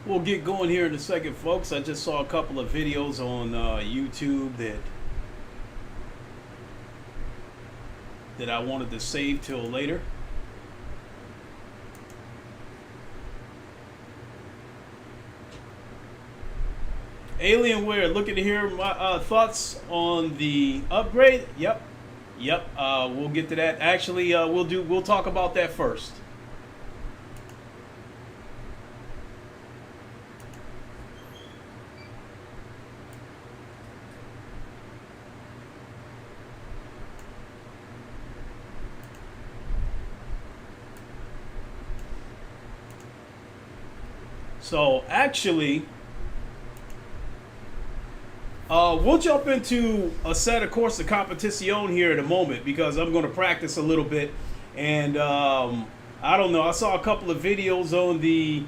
We'll get going here in a second, folks. I just saw a couple of videos on YouTube that I wanted to save till later. Alienware, looking to hear my thoughts on the upgrade. Yep. We'll get to that. Actually, we'll talk about that first. So actually, we'll jump into a set of course de competition here in a moment because I'm going to practice a little bit. And I don't know, I saw a couple of videos on the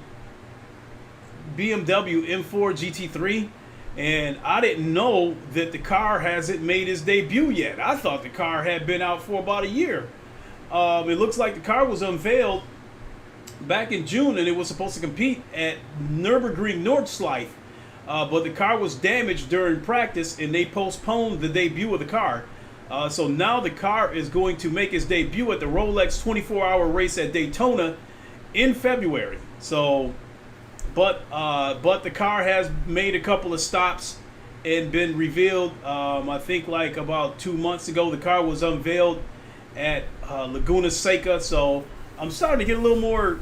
BMW M4 GT3, and I didn't know that the car hasn't made its debut yet. I thought the car had been out for about a year. It looks like the car was unveiled back in June, and it was supposed to compete at Nürburgring Nordschleife, but the car was damaged during practice, and they postponed the debut of the car. So now the car is going to make its debut at the Rolex 24-hour race at Daytona in February. So, but the car has made a couple of stops and been revealed. I think like about 2 months ago, the car was unveiled at Laguna Seca. So I'm starting to get a little more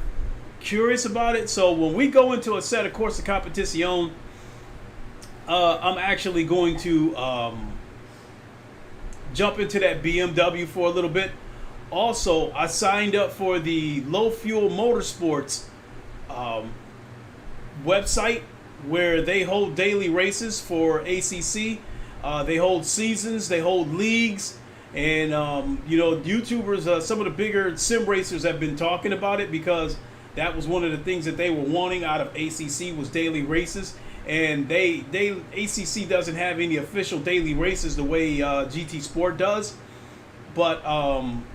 curious about it. So when we go into a set of course de competition, I'm actually going to jump into that BMW for a little bit. Also, I signed up for the Low Fuel Motorsports website where they hold daily races for ACC. They hold seasons, they hold leagues. And, you know, YouTubers, some of the bigger sim racers have been talking about it because that was one of the things that they were wanting out of ACC was daily races. And ACC doesn't have any official daily races the way GT Sport does. But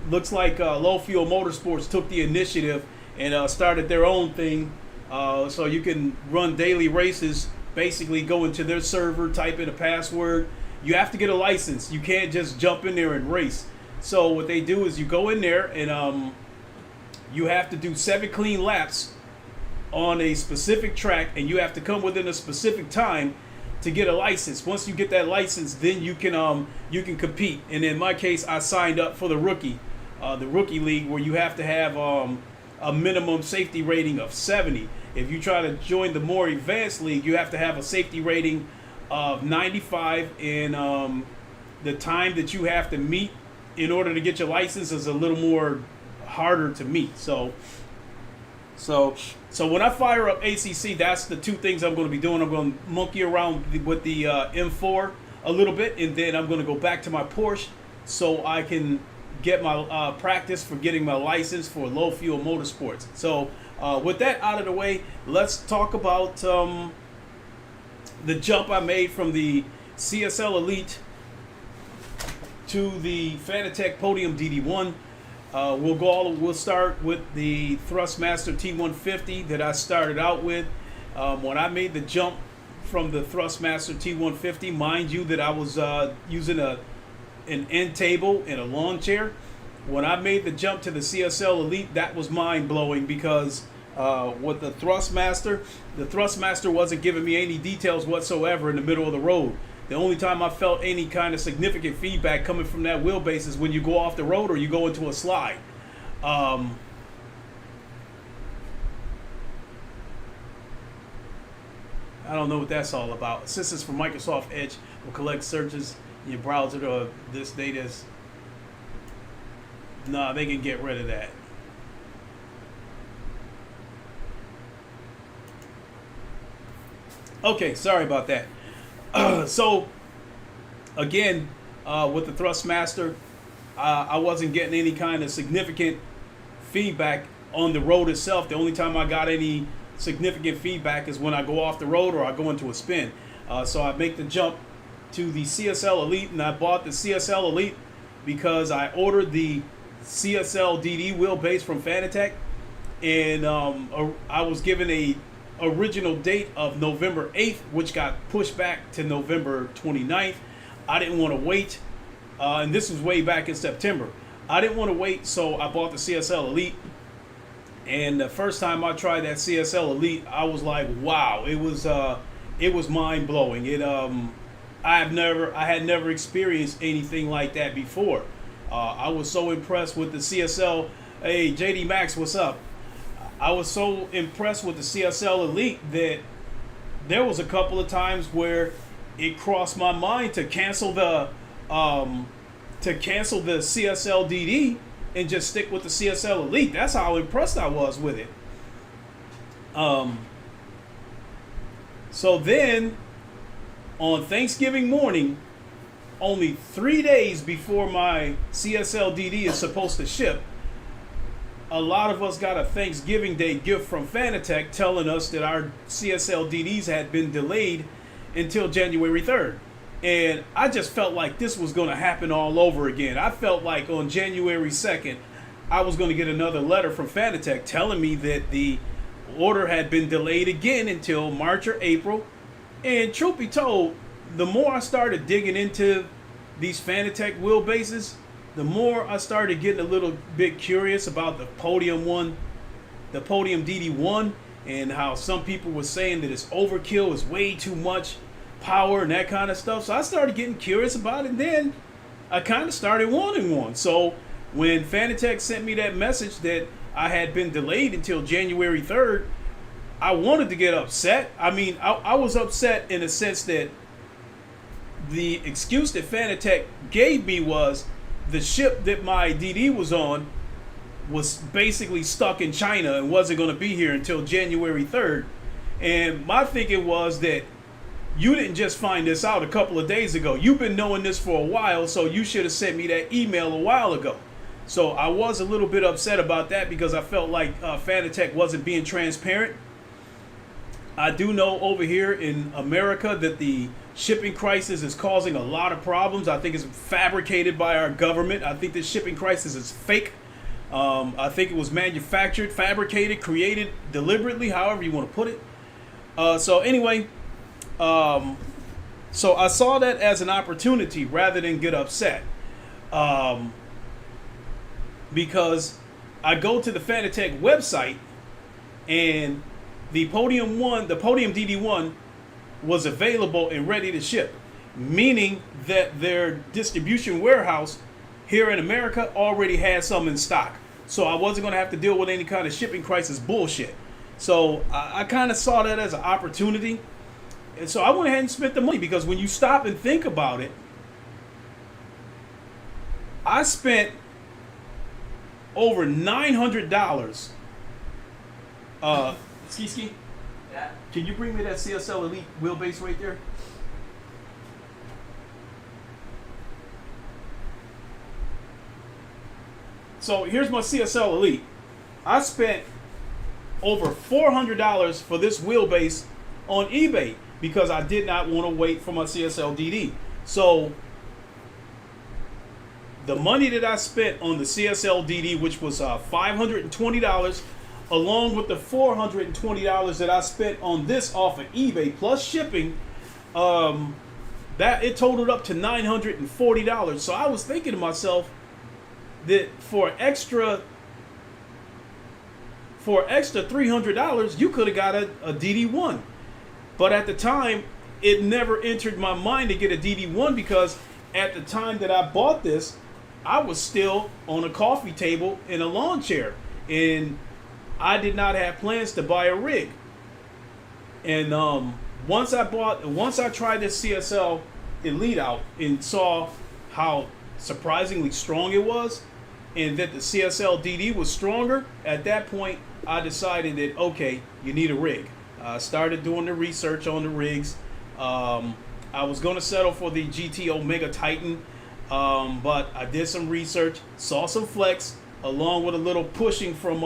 looks like Low Fuel Motorsports took the initiative and started their own thing. So you can run daily races, basically go into their server, type in a password. You have to get a license. You can't just jump in there and race. So what they do is you go in there and you have to do 7 clean laps on a specific track, and you have to come within a specific time to get a license. Once you get that license, then you can compete. And in my case, I signed up for the rookie league, where you have to have a minimum safety rating of 70. If you try to join the more advanced league, you have to have a safety rating of 95, and the time that you have to meet in order to get your license is a little more harder to meet. So when I fire up ACC, that's the 2 things I'm going to be doing. I'm going to monkey around with the M4 a little bit, and then I'm going to go back to my Porsche so I can get my practice for getting my license for Low Fuel Motorsports. So with that out of the way, let's talk about the jump I made from the CSL Elite to the Fanatec Podium DD1. We'll start with the Thrustmaster T150 that I started out with. When I made the jump from the Thrustmaster T150, mind you that I was using an end table and a lawn chair. When I made the jump to the CSL Elite, that was mind-blowing because with the Thrustmaster. The Thrustmaster wasn't giving me any details whatsoever in the middle of the road. The only time I felt any kind of significant feedback coming from that wheelbase is when you go off the road or you go into a slide. I don't know what that's all about. Assistance from Microsoft Edge will collect searches in your browser to this data. Nah, they can get rid of that. Okay, sorry about that. So, again, with the Thrustmaster, I wasn't getting any kind of significant feedback on the road itself. The only time I got any significant feedback is when I go off the road or I go into a spin. So I make the jump to the CSL Elite, and I bought the CSL Elite because I ordered the CSL DD wheelbase from Fanatec, and I was given a original date of November 8th, which got pushed back to November 29th. I didn't want to wait, and this was way back in September. I didn't want to wait, so I bought the CSL Elite. And the first time I tried that CSL Elite, I was like, wow, it was mind blowing. I had never experienced anything like that before. I was so impressed with the CSL. Hey, JD Max, what's up? I was so impressed with the CSL Elite that there was a couple of times where it crossed my mind to cancel the CSL DD and just stick with the CSL Elite. That's how impressed I was with it. So then, on Thanksgiving morning, only 3 days before my CSL DD is supposed to ship, a lot of us got a Thanksgiving Day gift from Fanatec telling us that our CSL DDs had been delayed until January 3rd. And I just felt like this was going to happen all over again. I felt like on January 2nd, I was going to get another letter from Fanatec telling me that the order had been delayed again until March or April. And truth be told, the more I started digging into these Fanatec wheelbases, the more I started getting a little bit curious about the PodiumDD1, and how some people were saying that it's overkill, it's way too much power and that kind of stuff. So I started getting curious about it, and then I kind of started wanting one. So when Fanatec sent me that message that I had been delayed until January 3rd, I wanted to get upset. I mean, I was upset in the sense that the excuse that Fanatec gave me was the ship that my DD was on was basically stuck in China and wasn't going to be here until January 3rd. And my thinking was that you didn't just find this out a couple of days ago. You've been knowing this for a while, so you should have sent me that email a while ago. So I was a little bit upset about that because I felt like Fanatec wasn't being transparent. I do know over here in America that the shipping crisis is causing a lot of problems. I think it's fabricated by our government. I think this shipping crisis is fake. I think it was manufactured, fabricated, created deliberately, however you want to put it. So anyway, so I saw that as an opportunity rather than get upset. Because I go to the Fanatec website and the PodiumDD1 was available and ready to ship, meaning that their distribution warehouse here in America already had some in stock. So I wasn't going to have to deal with any kind of shipping crisis bullshit. So I kind of saw that as an opportunity. And so I went ahead and spent the money, because when you stop and think about it, I spent over $900. Ski? Yeah. Can you bring me that CSL Elite wheelbase right there? So here's my CSL Elite. I spent over $400 for this wheelbase on eBay because I did not want to wait for my CSL DD. So the money that I spent on the CSL DD, which was $520, along with the $420 that I spent on this off of eBay plus shipping, that it totaled up to $940. So I was thinking to myself that for extra for extra $300, you could have got a DD1. But at the time, it never entered my mind to get a DD1 because at the time that I bought this, I was still on a coffee table in a lawn chair. And I did not have plans to buy a rig. And once I tried this CSL Elite out and saw how surprisingly strong it was, and that the CSL DD was stronger, at that point I decided that, okay, you need a rig. I started doing the research on the rigs. I was going to settle for the GT Omega Titan, but I did some research, saw some flex, along with a little pushing from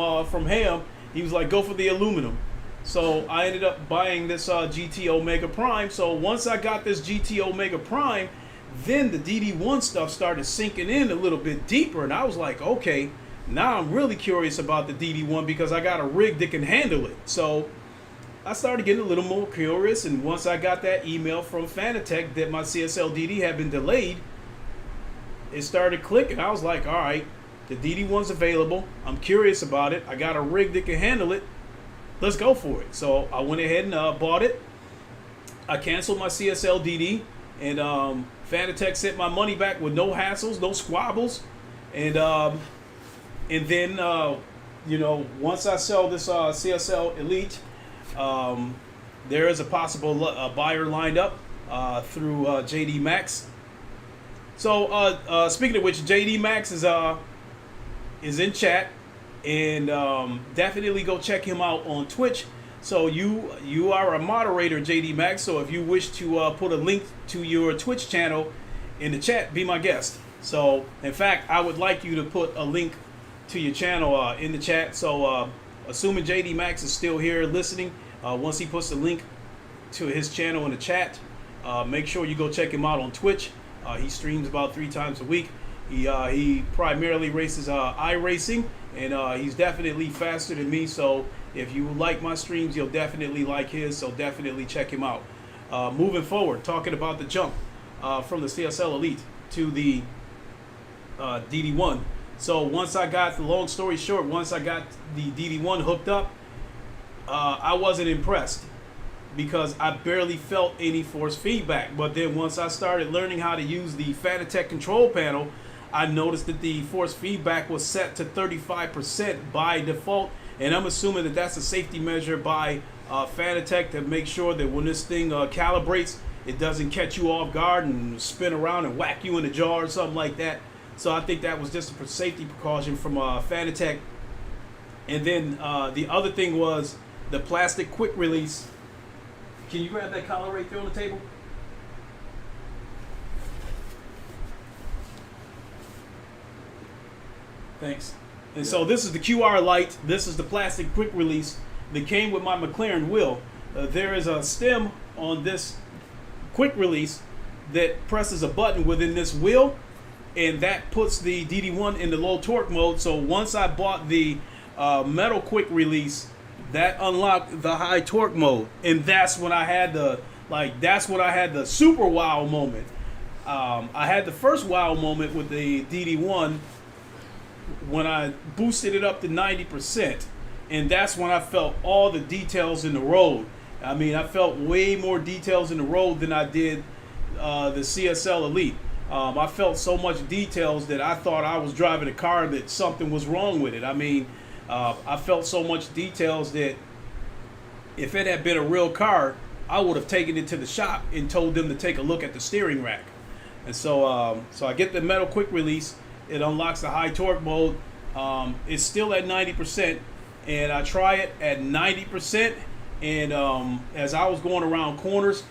Ham. He was like, go for the aluminum. So I ended up buying this GT Omega Prime. So once I got this GT Omega Prime, then the DD1 stuff started sinking in a little bit deeper. And I was like, okay, now I'm really curious about the DD1 because I got a rig that can handle it. So I started getting a little more curious. And once I got that email from Fanatec that my CSL DD had been delayed, it started clicking. I was like, all right, the DD1's available. I'm curious about it. I got a rig that can handle it. Let's go for it. So I went ahead and bought it. I canceled my CSL DD, and Fanatec sent my money back with no hassles, no squabbles. And then you know, once I sell this CSL Elite, there is a possible buyer lined up through JD Maxx. So speaking of which, JD Maxx is in chat, and definitely go check him out on Twitch. So you are a moderator, JD Maxx. So if you wish to put a link to your Twitch channel in the chat, be my guest. So in fact, I would like you to put a link to your channel in the chat. So assuming JD Maxx is still here listening, once he puts a link to his channel in the chat, make sure you go check him out on Twitch. He streams about 3 times a week. He primarily races iRacing, and he's definitely faster than me. So if you like my streams, you'll definitely like his. So definitely check him out. Moving forward, talking about the jump from the CSL Elite to the DD1. So once I got, the long story short, once I got the DD1 hooked up, I wasn't impressed because I barely felt any force feedback. But then once I started learning how to use the Fanatec control panel, I noticed that the force feedback was set to 35% by default. And I'm assuming that that's a safety measure by Fanatec to make sure that when this thing calibrates, it doesn't catch you off guard and spin around and whack you in the jaw or something like that. So I think that was just a safety precaution from Fanatec. And then the other thing was the plastic quick release. Can you grab that collar right there on the table? Thanks. And so this is the QR light. This is the plastic quick release that came with my McLaren wheel. There is a stem on this quick release that presses a button within this wheel, and that puts the DD1 in the low torque mode. So once I bought the metal quick release, that unlocked the high torque mode, and that's when I had the super wow moment. I had the first wow moment with the DD1 when I boosted it up to 90%, and that's when I felt all the details in the road. I mean, I felt way more details in the road than I did the CSL Elite. I felt so much details that I thought I was driving a car that something was wrong with it. I mean, I felt so much details that if it had been a real car, I would have taken it to the shop and told them to take a look at the steering rack. And so I get the metal quick release. It unlocks the high torque mode. It's still at 90%, and I try it at 90%. And as I was going around corners,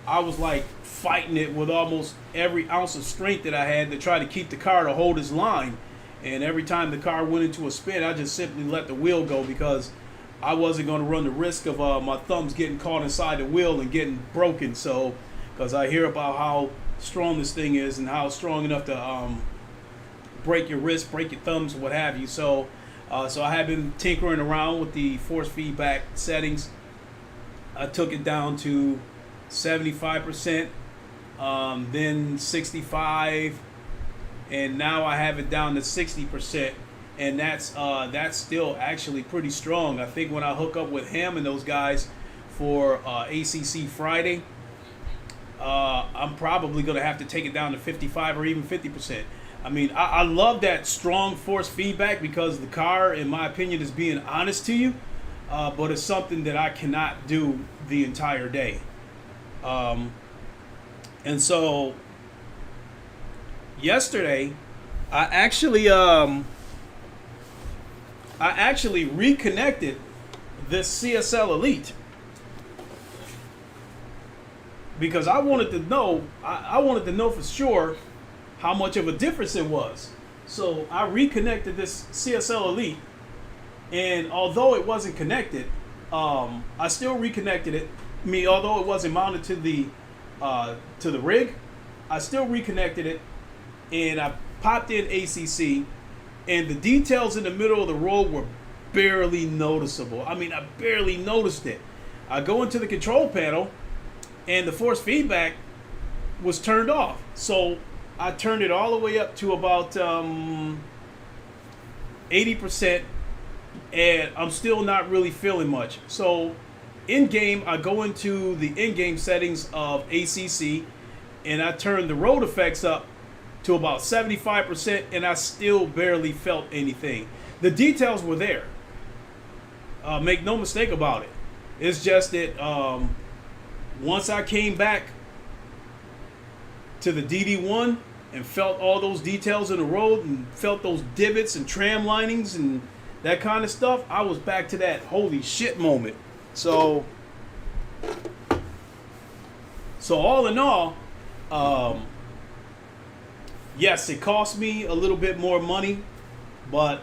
I was like fighting it with almost every ounce of strength that I had to try to keep the car to hold its line. And every time the car went into a spin, I just simply let the wheel go because I wasn't going to run the risk of my thumbs getting caught inside the wheel and getting broken. So, because I hear about how strong this thing is and how strong enough to break your wrist, break your thumbs, what have you. So I have been tinkering around with the force feedback settings. I took it down to 75%, then 65%, and now I have it down to 60%. and that's still actually pretty strong. I think when I hook up with him and those guys for ACC Friday, I'm probably going to have to take it down to 55 or even 50%. I mean, I love that strong force feedback because the car, in my opinion, is being honest to you, but it's something that I cannot do the entire day. And so yesterday, I actually reconnected this CSL Elite because I wanted to know. I wanted to know for sure how much of a difference it was. So I reconnected this CSL Elite, and although it wasn't connected, I still reconnected it. Although it wasn't mounted to the rig, I still reconnected it, and I popped in ACC, and the details in the middle of the road were barely noticeable. I mean, I barely noticed it. I go into the control panel, and the force feedback was turned off. So I turned it all the way up to about 80%, and I'm still not really feeling much. So in-game, I go into the in-game settings of ACC, and I turn the road effects up to about 75%, and I still barely felt anything. The details were there. Make no mistake about it. It's just that once I came back to the DD1 and felt all those details in the road and felt those divots and tram linings and that kind of stuff, I was back to that holy shit moment. So all in all, yes, it cost me a little bit more money, but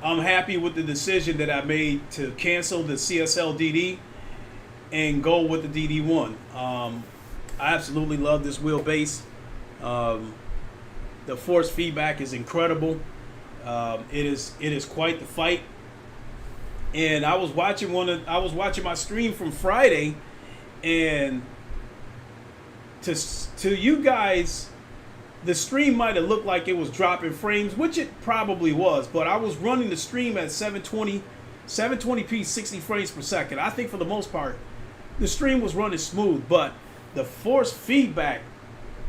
I'm happy with the decision that I made to cancel the CSL DD and go with the DD1. I absolutely love this wheelbase. The force feedback is incredible. It is quite the fight. And I was watching my stream from Friday, and to you guys, the stream might have looked like it was dropping frames, which it probably was, but I was running the stream at 720p 60 frames per second. I think for the most part the stream was running smooth, but the force feedback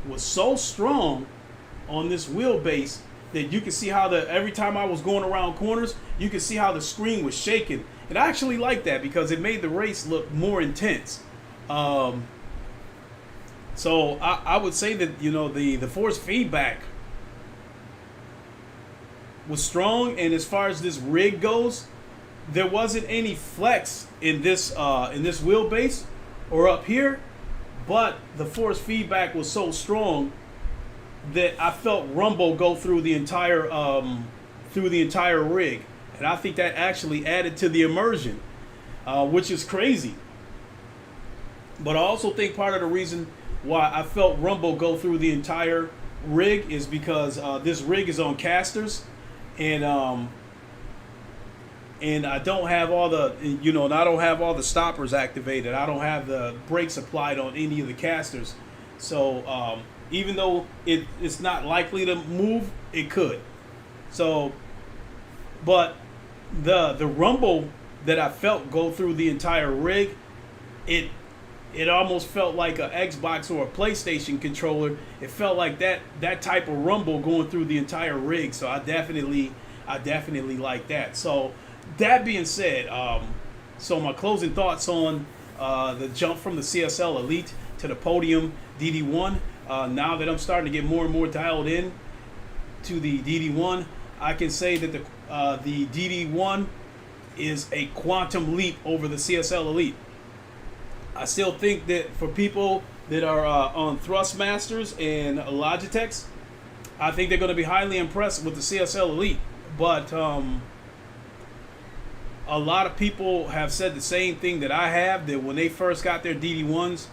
was so strong on this wheelbase that you could see how every time I was going around corners, you could see how the screen was shaking. And I actually liked that because it made the race look more intense. So I would say that, you know, the force feedback was strong, and as far as this rig goes, there wasn't any flex in this wheelbase or up here, but the force feedback was so strong that I felt rumble go through the entire rig, and I think that actually added to the immersion, which is crazy. But I also think part of the reason why I felt rumble go through the entire rig is because this rig is on casters, and I don't have all the, and I don't have all the stoppers activated. I don't have the brakes applied on any of the casters. So even though it's not likely to move, it could. So, but the rumble that I felt go through the entire rig, it almost felt like an Xbox or a PlayStation controller. It felt like that type of rumble going through the entire rig. So I definitely like that. So that being said, so my closing thoughts on the jump from the CSL Elite to the Podium DD1. Now that I'm starting to get more and more dialed in to the DD1, I can say that the DD1 is a quantum leap over the CSL Elite. I still think that for people that are on Thrustmasters and Logitechs, I think they're going to be highly impressed with the CSL Elite. But a lot of people have said the same thing that I have, that when they first got their DD1s,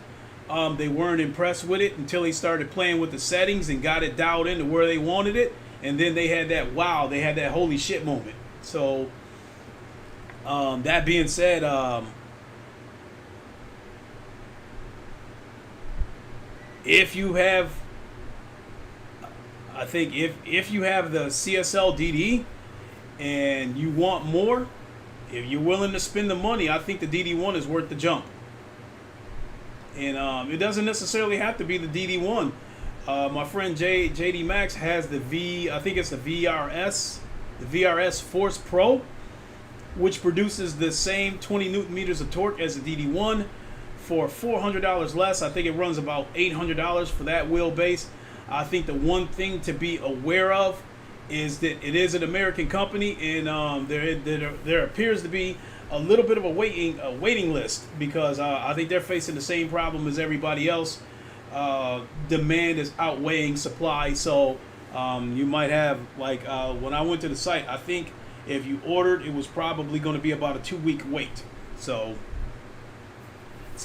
they weren't impressed with it until they started playing with the settings and got it dialed into where they wanted it. And then they had that wow, they had that holy shit moment. So that being said, if you have I think if you have the CSL DD and you want more, if you're willing to spend the money, I think the DD1 is worth the jump. And it doesn't necessarily have to be the DD1. My friend JD Max has I think it's the VRS Force Pro, which produces the same 20 Newton meters of torque as the DD1 for $400 less. I think it runs about $800 for that wheelbase. I think the one thing to be aware of is that it is an American company, and there appears to be a little bit of a waiting list, because I think they're facing the same problem as everybody else. Demand is outweighing supply, so you might have, like, when I went to the site, I think if you ordered, it was probably going to be about a 2-week wait. So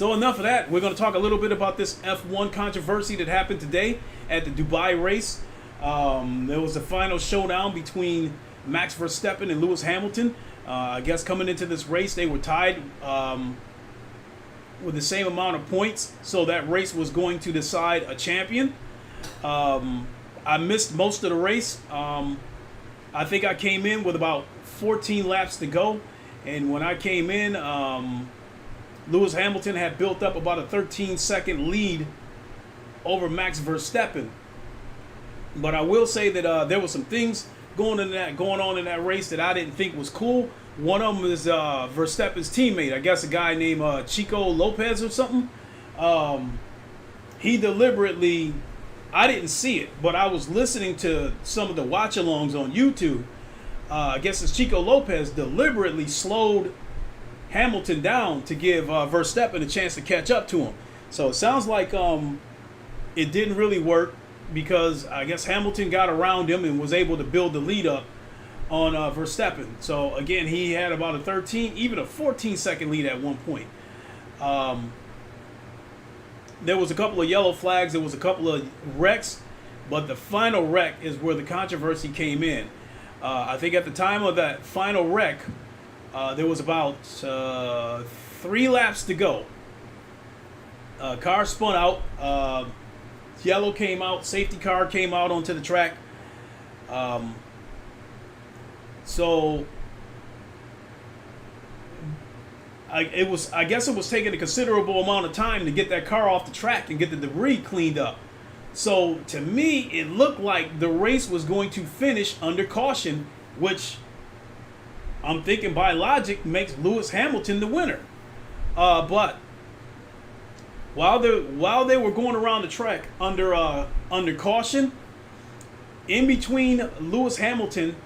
enough of that. We're going to talk a little bit about this F1 controversy that happened today at the Dubai race. There was a final showdown between Max Verstappen and Lewis Hamilton. I guess coming into this race, they were tied with the same amount of points, so that race was going to decide a champion. I missed most of the race. I think I came in with about 14 laps to go, and when I came in, Lewis Hamilton had built up about a 13-second lead over Max Verstappen. But I will say that there were some things going on in that race that I didn't think was cool. One of them is Verstappen's teammate, I guess a guy named Chico Lopez or something. He deliberately, I didn't see it, but I was listening to some of the watch-alongs on YouTube. I guess it's Chico Lopez deliberately slowed Hamilton down to give Verstappen a chance to catch up to him. So it sounds like it didn't really work, because I guess Hamilton got around him and was able to build the lead up on Verstappen. So again, he had about a 13, even a 14-second lead at one point. There was a couple of yellow flags. There was a couple of wrecks, but the final wreck is where the controversy came in. I think at the time of that final wreck, there was about 3 laps to go. Car spun out. Yellow came out. Safety car came out onto the track. I guess it was taking a considerable amount of time to get that car off the track and get the debris cleaned up. So to me, it looked like the race was going to finish under caution, which I'm thinking by logic makes Lewis Hamilton the winner. But while they were going around the track under caution, in between Lewis Hamilton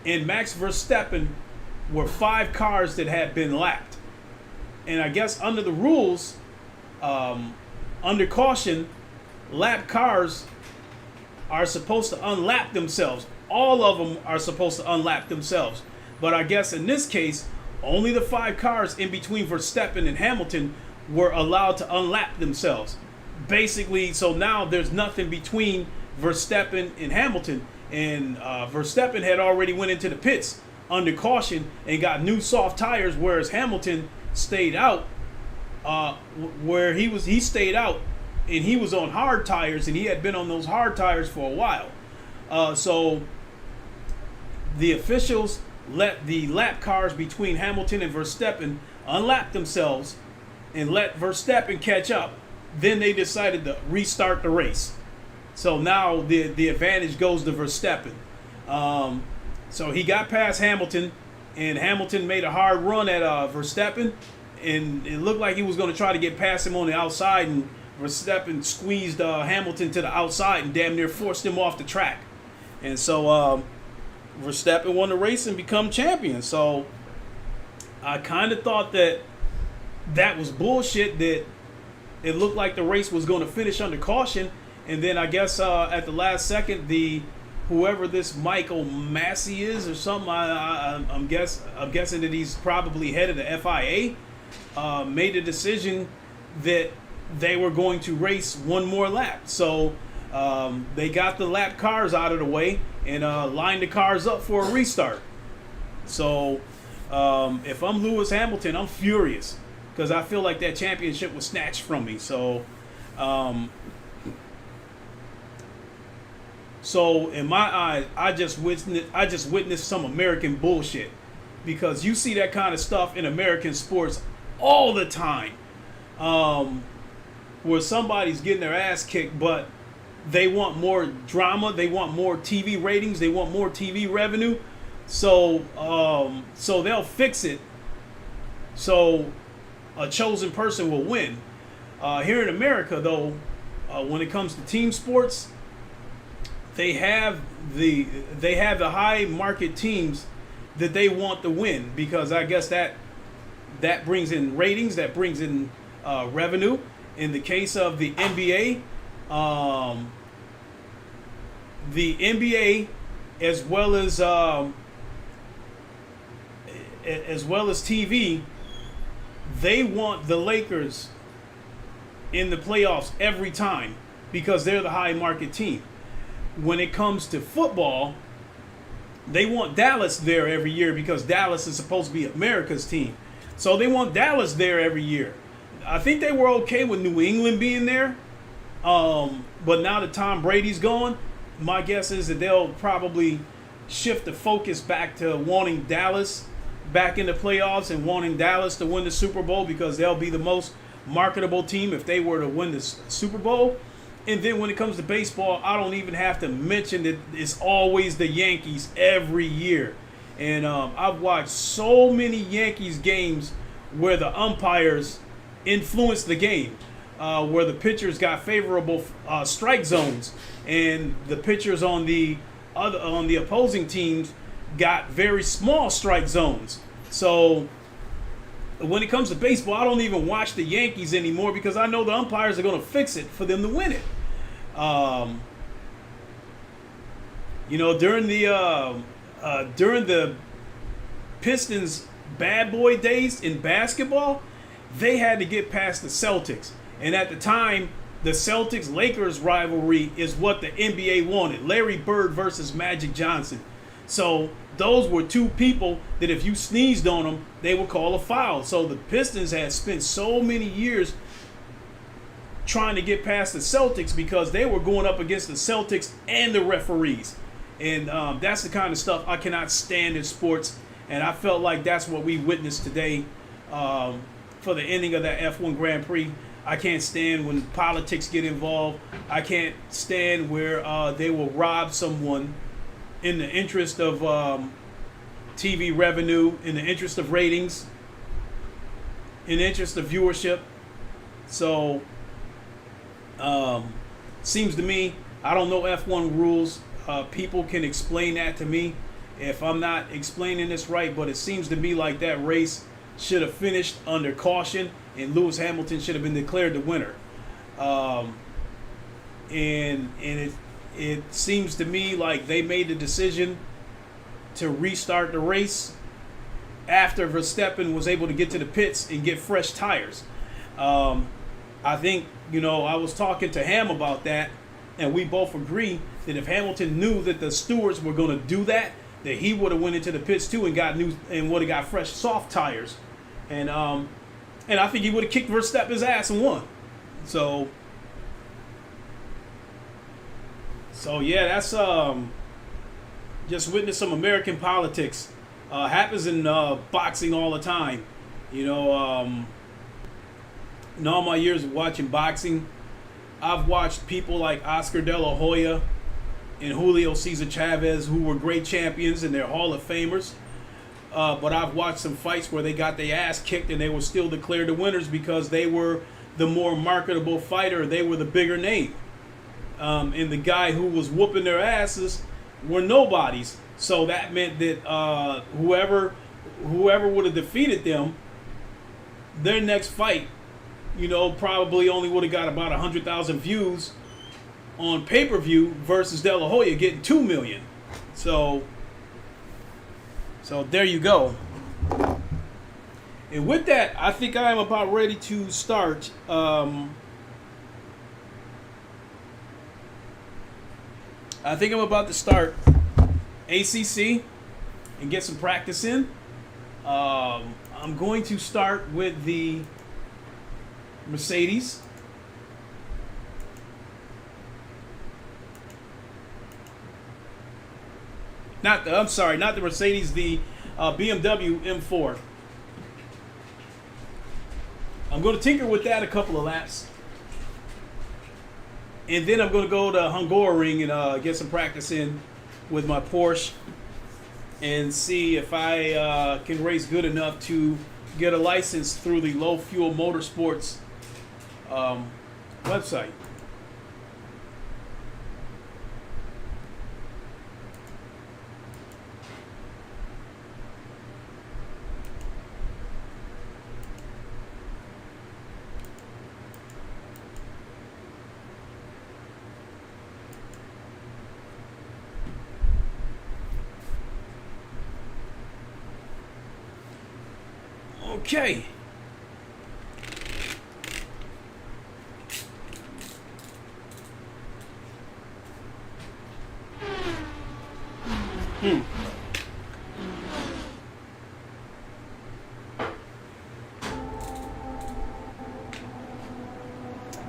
and Max Verstappen were 5 cars that had been lapped. And I guess under the rules, under caution, lap cars are supposed to unlap themselves. All of them are supposed to unlap themselves. But I guess in this case, only the 5 cars in between Verstappen and Hamilton were allowed to unlap themselves. Basically, so now there's nothing between Verstappen and Hamilton. And Verstappen had already went into the pits under caution and got new soft tires, whereas Hamilton stayed out. He stayed out, and he was on hard tires, and he had been on those hard tires for a while. So the officials let the lap cars between Hamilton and Verstappen unlap themselves and let Verstappen catch up. Then they decided to restart the race. So now the advantage goes to Verstappen. So he got past Hamilton, and Hamilton made a hard run at Verstappen, and it looked like he was going to try to get past him on the outside, and Verstappen squeezed Hamilton to the outside and damn near forced him off the track. And so Verstappen won the race and become champion. So I kind of thought that was bullshit, that it looked like the race was going to finish under caution. And then I guess at the last second, whoever this Michael Massey is or something, I'm guessing that he's probably head of the FIA, made a decision that they were going to race one more lap. So they got the lap cars out of the way and lined the cars up for a restart. So if I'm Lewis Hamilton, I'm furious, because I feel like that championship was snatched from me. So So in my eyes, I just witnessed some American bullshit, because you see that kind of stuff in American sports all the time, where somebody's getting their ass kicked, but they want more drama, they want more TV ratings, they want more TV revenue, so they'll fix it so a chosen person will win. Here in America, though, when it comes to team sports, they have the high market teams that they want to win, because I guess that brings in ratings, that brings in revenue. In the case of the NBA, as well as TV, they want the Lakers in the playoffs every time because they're the high market team. When it comes to football, they want Dallas there every year because Dallas is supposed to be America's team. So they want Dallas there every year. I think they were okay with New England being there. But now that Tom Brady's gone, my guess is that they'll probably shift the focus back to wanting Dallas back in the playoffs and wanting Dallas to win the Super Bowl, because they'll be the most marketable team if they were to win the Super Bowl. And then when it comes to baseball, I don't even have to mention that it's always the Yankees every year. And I've watched so many Yankees games where the umpires influenced the game, where the pitchers got favorable strike zones, and the pitchers on the opposing teams got very small strike zones. So when it comes to baseball, I don't even watch the Yankees anymore because I know the umpires are going to fix it for them to win it. During the Pistons bad boy days in basketball, they had to get past the Celtics. And at the time, the Celtics-Lakers rivalry is what the NBA wanted. Larry Bird versus Magic Johnson. So those were two people that if you sneezed on them, they would call a foul. So the Pistons had spent so many years trying to get past the Celtics because they were going up against the Celtics and the referees. And that's the kind of stuff I cannot stand in sports. And I felt like that's what we witnessed today for the ending of that F1 Grand Prix. I can't stand when politics get involved. I can't stand where they will rob someone in the interest of TV revenue, in the interest of ratings, in the interest of viewership. So, seems to me, I don't know F1 rules. People can explain that to me if I'm not explaining this right, but it seems to me like that race should have finished under caution and Lewis Hamilton should have been declared the winner. And it seems to me like they made the decision to restart the race after Verstappen was able to get to the pits and get fresh tires. I think, I was talking to Ham about that, and we both agree that if Hamilton knew that the stewards were going to do that he would have went into the pits too and would have got fresh soft tires. And I think he would have kicked Verstappen's ass and won. So yeah, that's just witness some American politics. Happens in boxing all the time. In all my years of watching boxing, I've watched people like Oscar De La Hoya and Julio Cesar Chavez, who were great champions and they're Hall of Famers. But I've watched some fights where they got their ass kicked and they were still declared the winners because they were the more marketable fighter. They were the bigger name. And the guy who was whooping their asses were nobodies. So that meant that whoever would have defeated them, their next fight, probably only would have got about 100,000 views on pay-per-view versus De La Hoya getting 2 million. So there you go. And with that, I think I am about ready to start. I think I'm about to start ACC and get some practice in. I'm going to start with the Mercedes. I'm sorry, not the Mercedes, the BMW M4. I'm going to tinker with that a couple of laps. And then I'm going to go to Hungaroring and get some practice in with my Porsche and see if I can race good enough to get a license through the Low Fuel Motorsports website. Okay.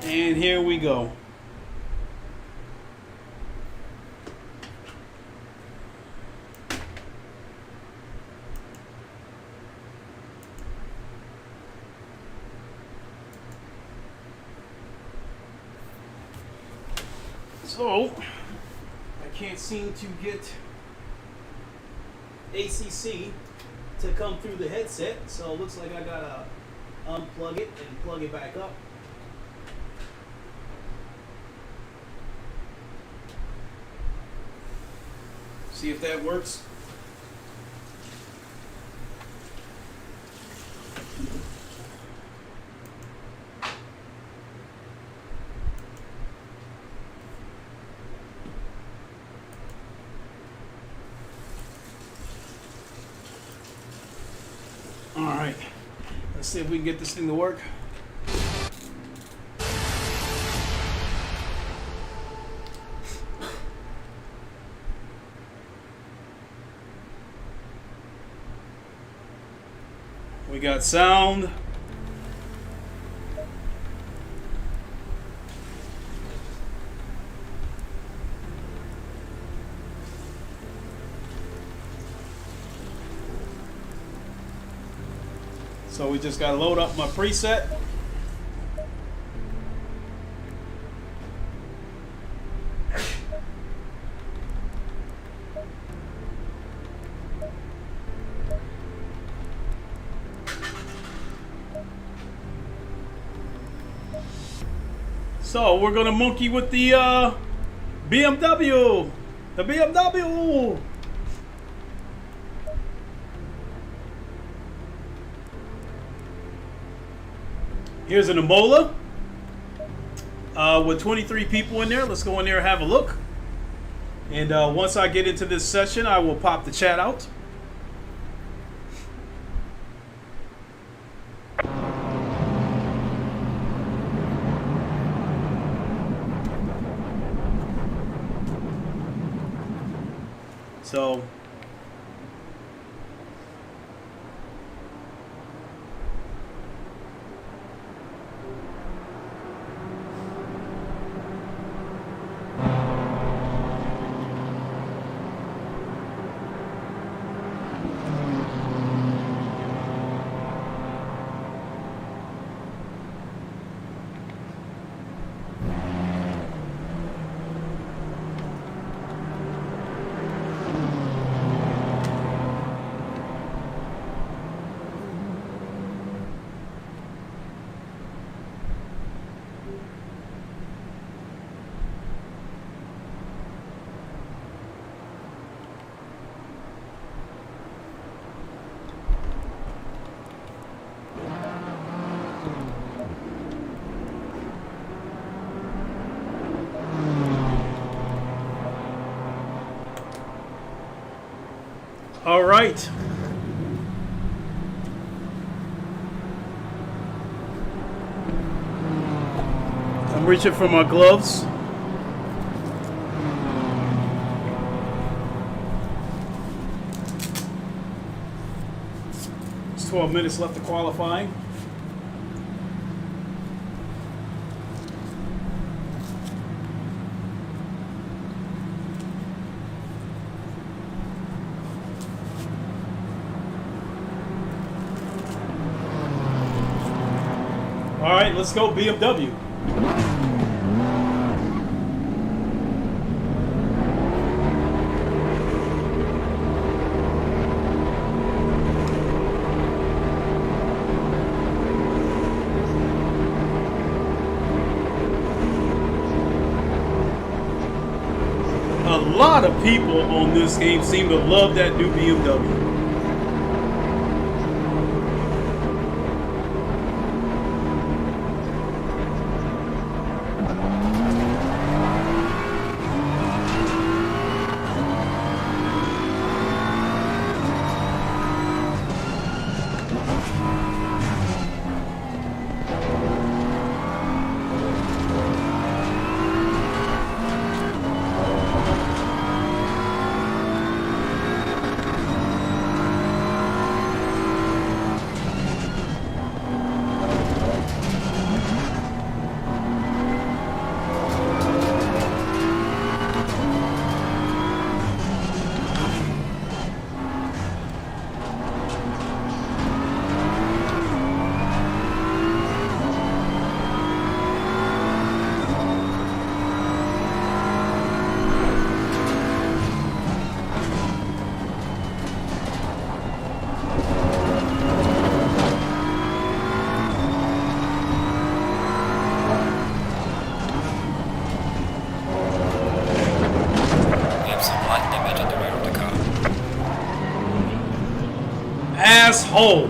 And here we go. So, I can't seem to get ACC to come through the headset, so it looks like I gotta unplug it and plug it back up. See if that works. All right, let's see if we can get this thing to work. We got sound. So we just got to load up my preset. So we're gonna monkey with the BMW. The BMW. Here's an Imola with 23 people in there. Let's go in there and have a look. And once I get into this session, I will pop the chat out. So all right. I'm reaching for my gloves. It's 12 minutes left of qualifying. All right, let's go BMW. A lot of people on this game seem to love that new BMW. Asshole.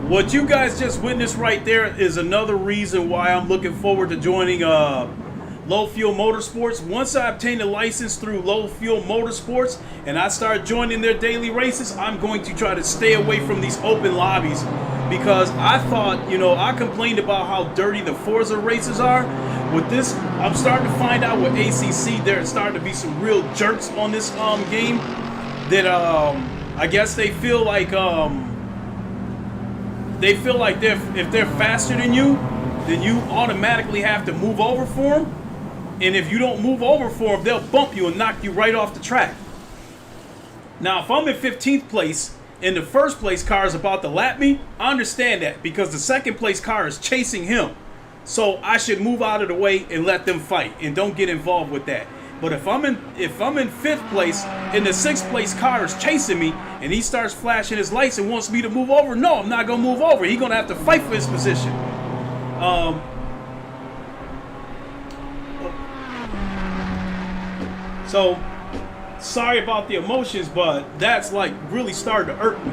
What you guys just witnessed right there is another reason why I'm looking forward to joining Low Fuel Motorsports. Once I obtain a license through Low Fuel Motorsports and I start joining their daily races, I'm going to try to stay away from these open lobbies, because I thought, you know, I complained about how dirty the Forza races are. With this, I'm starting to find out with ACC, there's starting to be some real jerks on this game that I guess they feel like if they're faster than you, then you automatically have to move over for them. And if you don't move over for them, they'll bump you and knock you right off the track. Now, if I'm in 15th place and the first place car is about to lap me, I understand that, because the second place car is chasing him. So I should move out of the way and let them fight and don't get involved with that. But if I'm in 5th place and the 6th place car is chasing me and he starts flashing his lights and wants me to move over, no, I'm not gonna move over. He's gonna have to fight for his position. So sorry about the emotions, but that's like really started to irk me.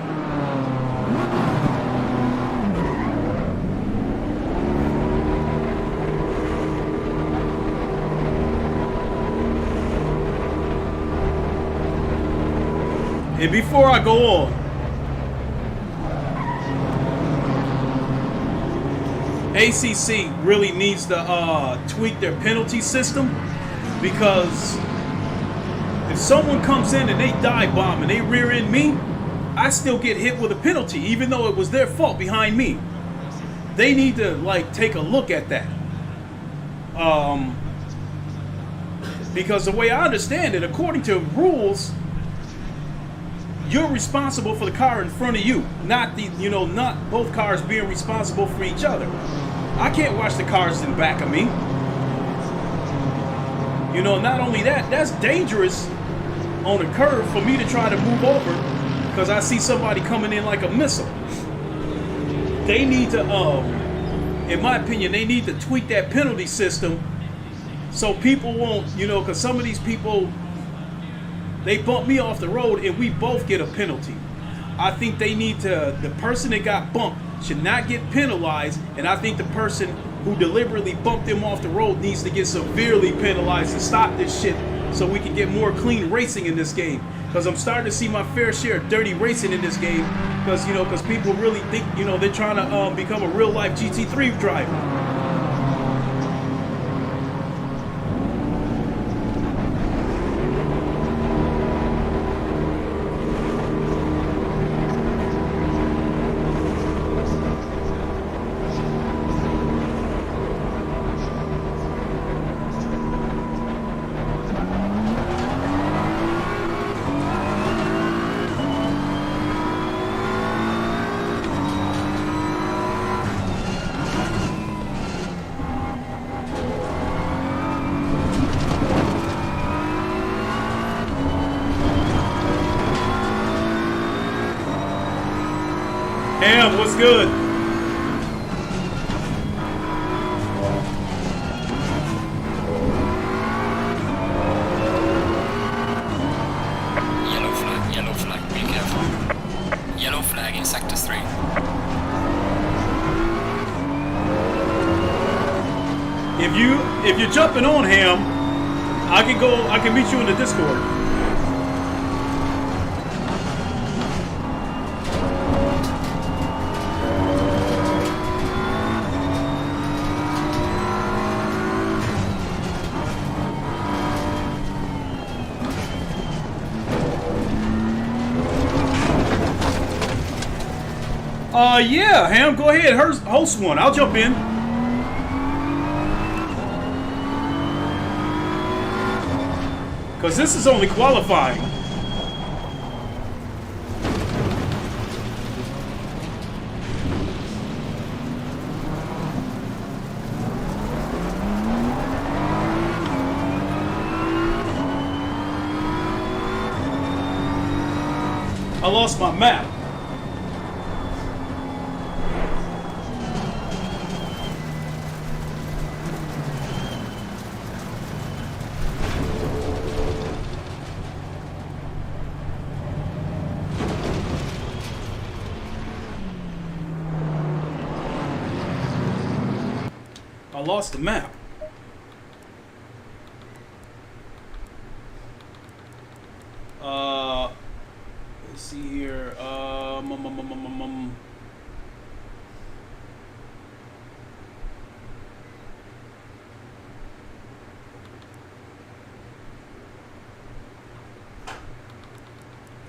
And before I go on, ACC really needs to tweak their penalty system, because if someone comes in and they dive bomb and they rear end me, I still get hit with a penalty, even though it was their fault behind me. They need to like take a look at that. Because the way I understand it, according to rules, you're responsible for the car in front of you, not not both cars being responsible for each other. I can't watch the cars in back of me. You know, not only that, that's dangerous on a curve for me to try to move over because I see somebody coming in like a missile. They need to, in my opinion, they need to tweak that penalty system so people won't, because some of these people, they bump me off the road and we both get a penalty. I think they need to, the person that got bumped should not get penalized, and I think the person who deliberately bumped them off the road needs to get severely penalized and stop this shit so we can get more clean racing in this game. Because I'm starting to see my fair share of dirty racing in this game, because people really think, they're trying to become a real life GT3 driver. Ham, what's good? Yellow flag, be careful. Yellow flag in sector 3. If you're jumping on Ham, I can meet you in the Discord. Yeah, Ham, go ahead, host one. I'll jump in. Because this is only qualifying. I lost my map. I lost the map. Let's see here.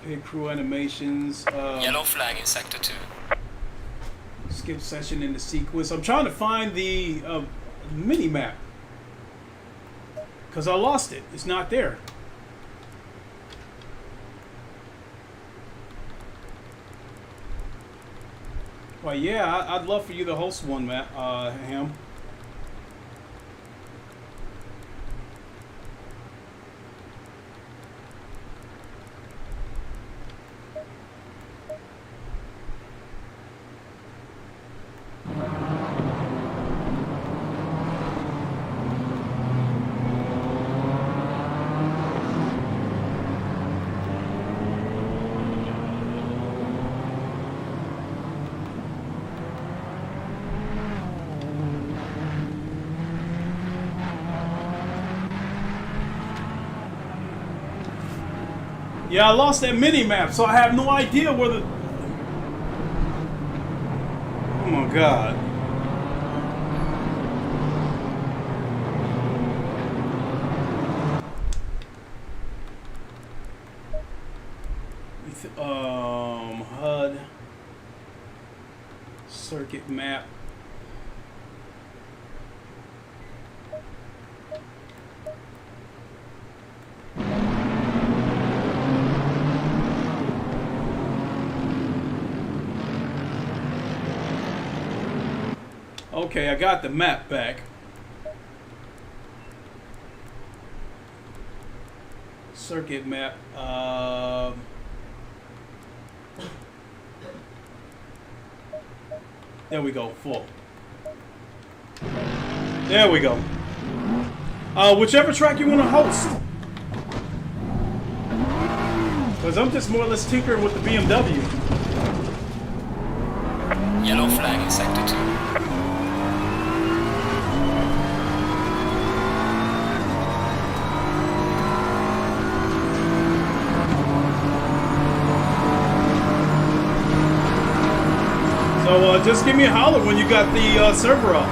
Pit crew animations. Yellow flag in sector 2. Skip session in the sequence. I'm trying to find the mini map because I lost it. It's not there. Well, yeah, I'd love for you to host one, Matt, Ham. Yeah, I lost that mini map, so I have no idea where the... Oh my God. HUD. Circuit map. Okay, I got the map back. Circuit map. There we go, full. There we go. Whichever track you want to host. Because I'm just more or less tinkering with the BMW. Yellow flag in sector 2. So just give me a holler when you got the server up.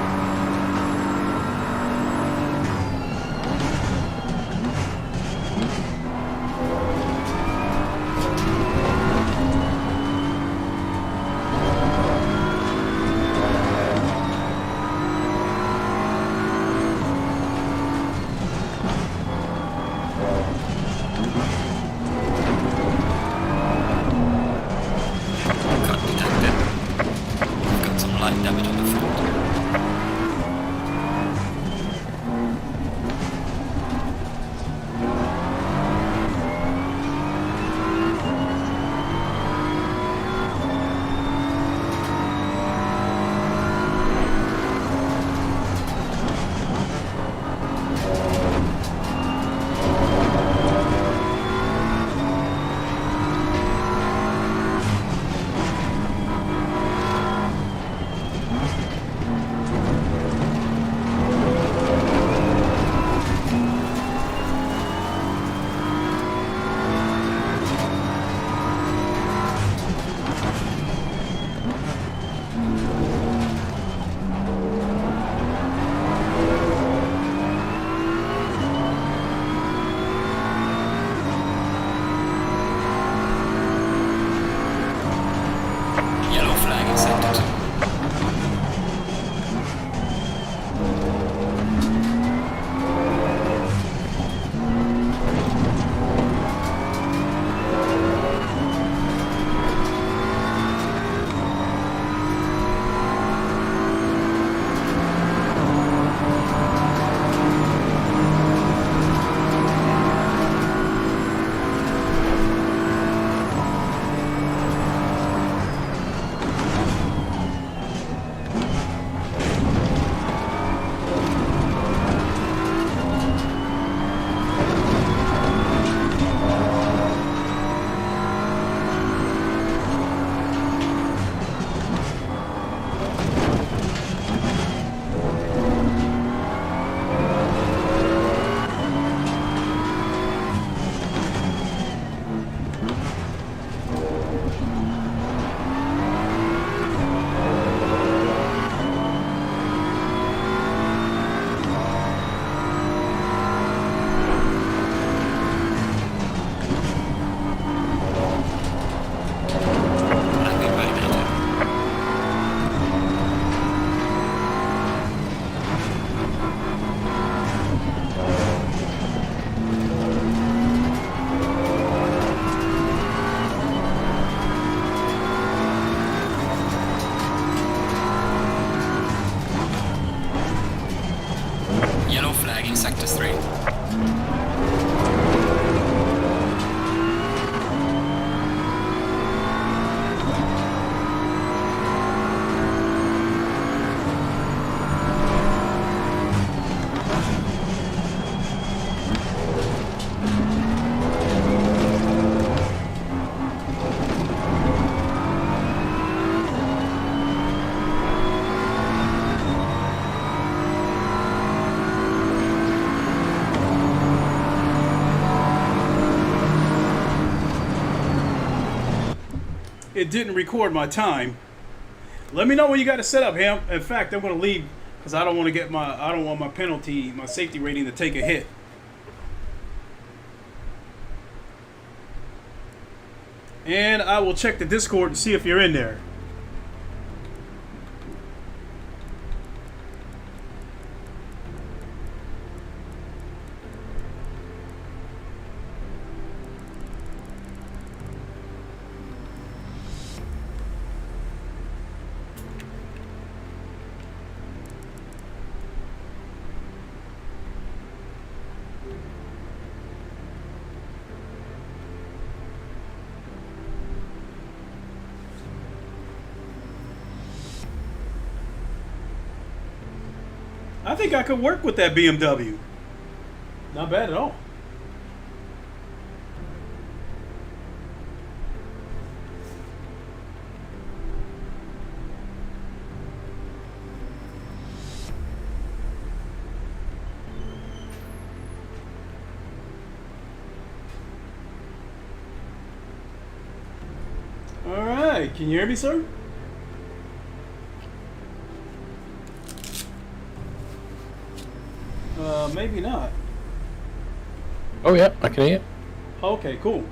Cut detected. Got some light damage on the front. flagging sector 2. Yellow flagging sector 3. It didn't record my time. Let me know when you got it set up, Ham. In fact, I'm going to leave because I don't want my penalty, my safety rating to take a hit. And I will check the Discord and see if you're in there. I think I could work with that BMW. Not bad at all. All right, can you hear me, sir? Maybe not. Oh yeah, I can hear you. Okay, cool.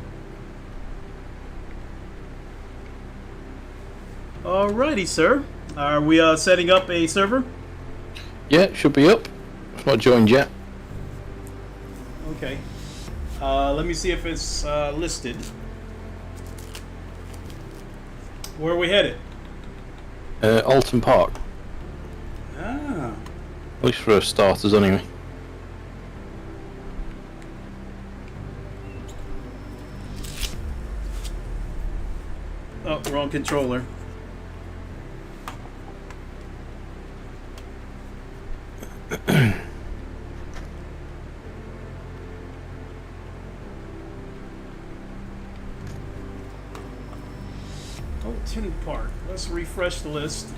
Alrighty, sir. Are we setting up a server? Yeah, it should be up. It's not joined yet. Okay. Let me see if it's listed. Where are we headed? Alton Park. Ah. At least for starters, anyway. Oh, wrong controller. Alton Park. Let's refresh the list.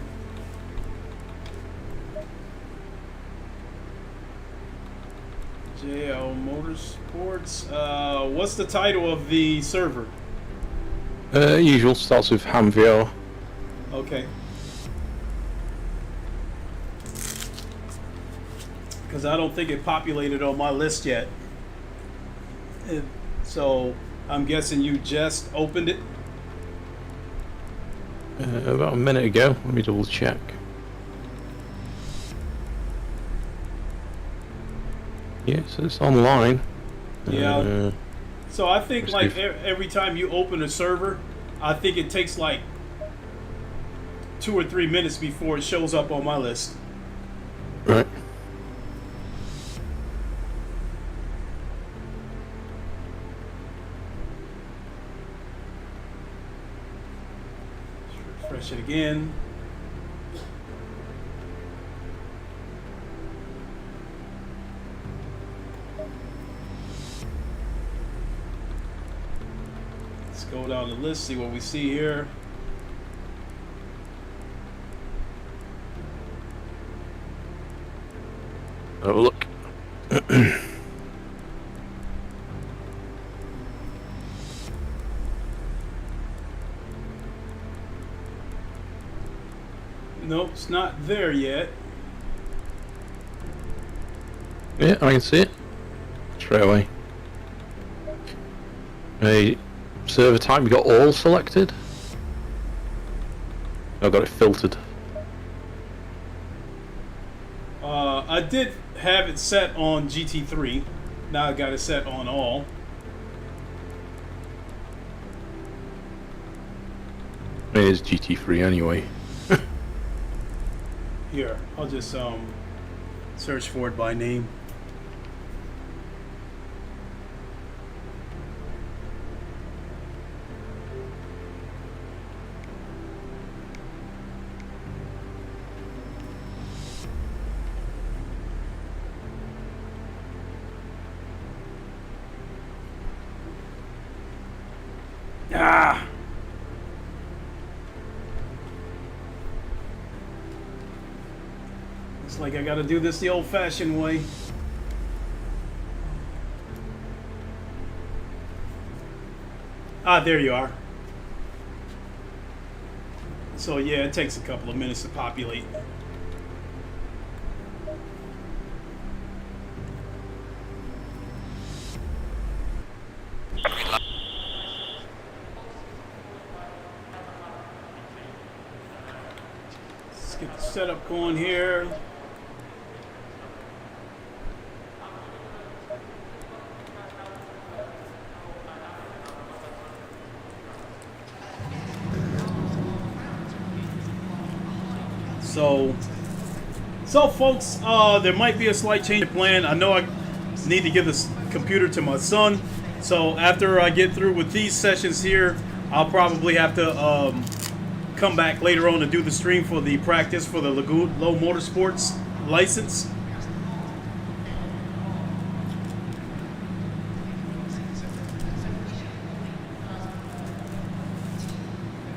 JL Motorsports. What's the title of the server? Usual, starts with HamVR. Okay. Because I don't think it populated on my list yet. So I'm guessing you just opened it. About a minute ago. Let me double check. Yes, it's online. Yeah. So I think let's like see every time you open a server, I think it takes like 2 or 3 minutes before it shows up on my list. Right. Refresh it again. Let's go down the list, see what we see here. Have a look. Nope, it's not there yet. Yeah, I can see it. Straight away. A server type, you got all selected? I've got it filtered. I did have it set on GT3. Now I got it set on all. It is GT3 anyway. Here, I'll just search for it by name. Ah! It's like I gotta do this the old-fashioned way. Ah, there you are. So yeah, it takes a couple of minutes to populate. Let's get the setup going here. So folks, there might be a slight change of plan. I know I need to give this computer to my son. So after I get through with these sessions here, I'll probably have to come back later on to do the stream for the practice for the Low Motorsports license.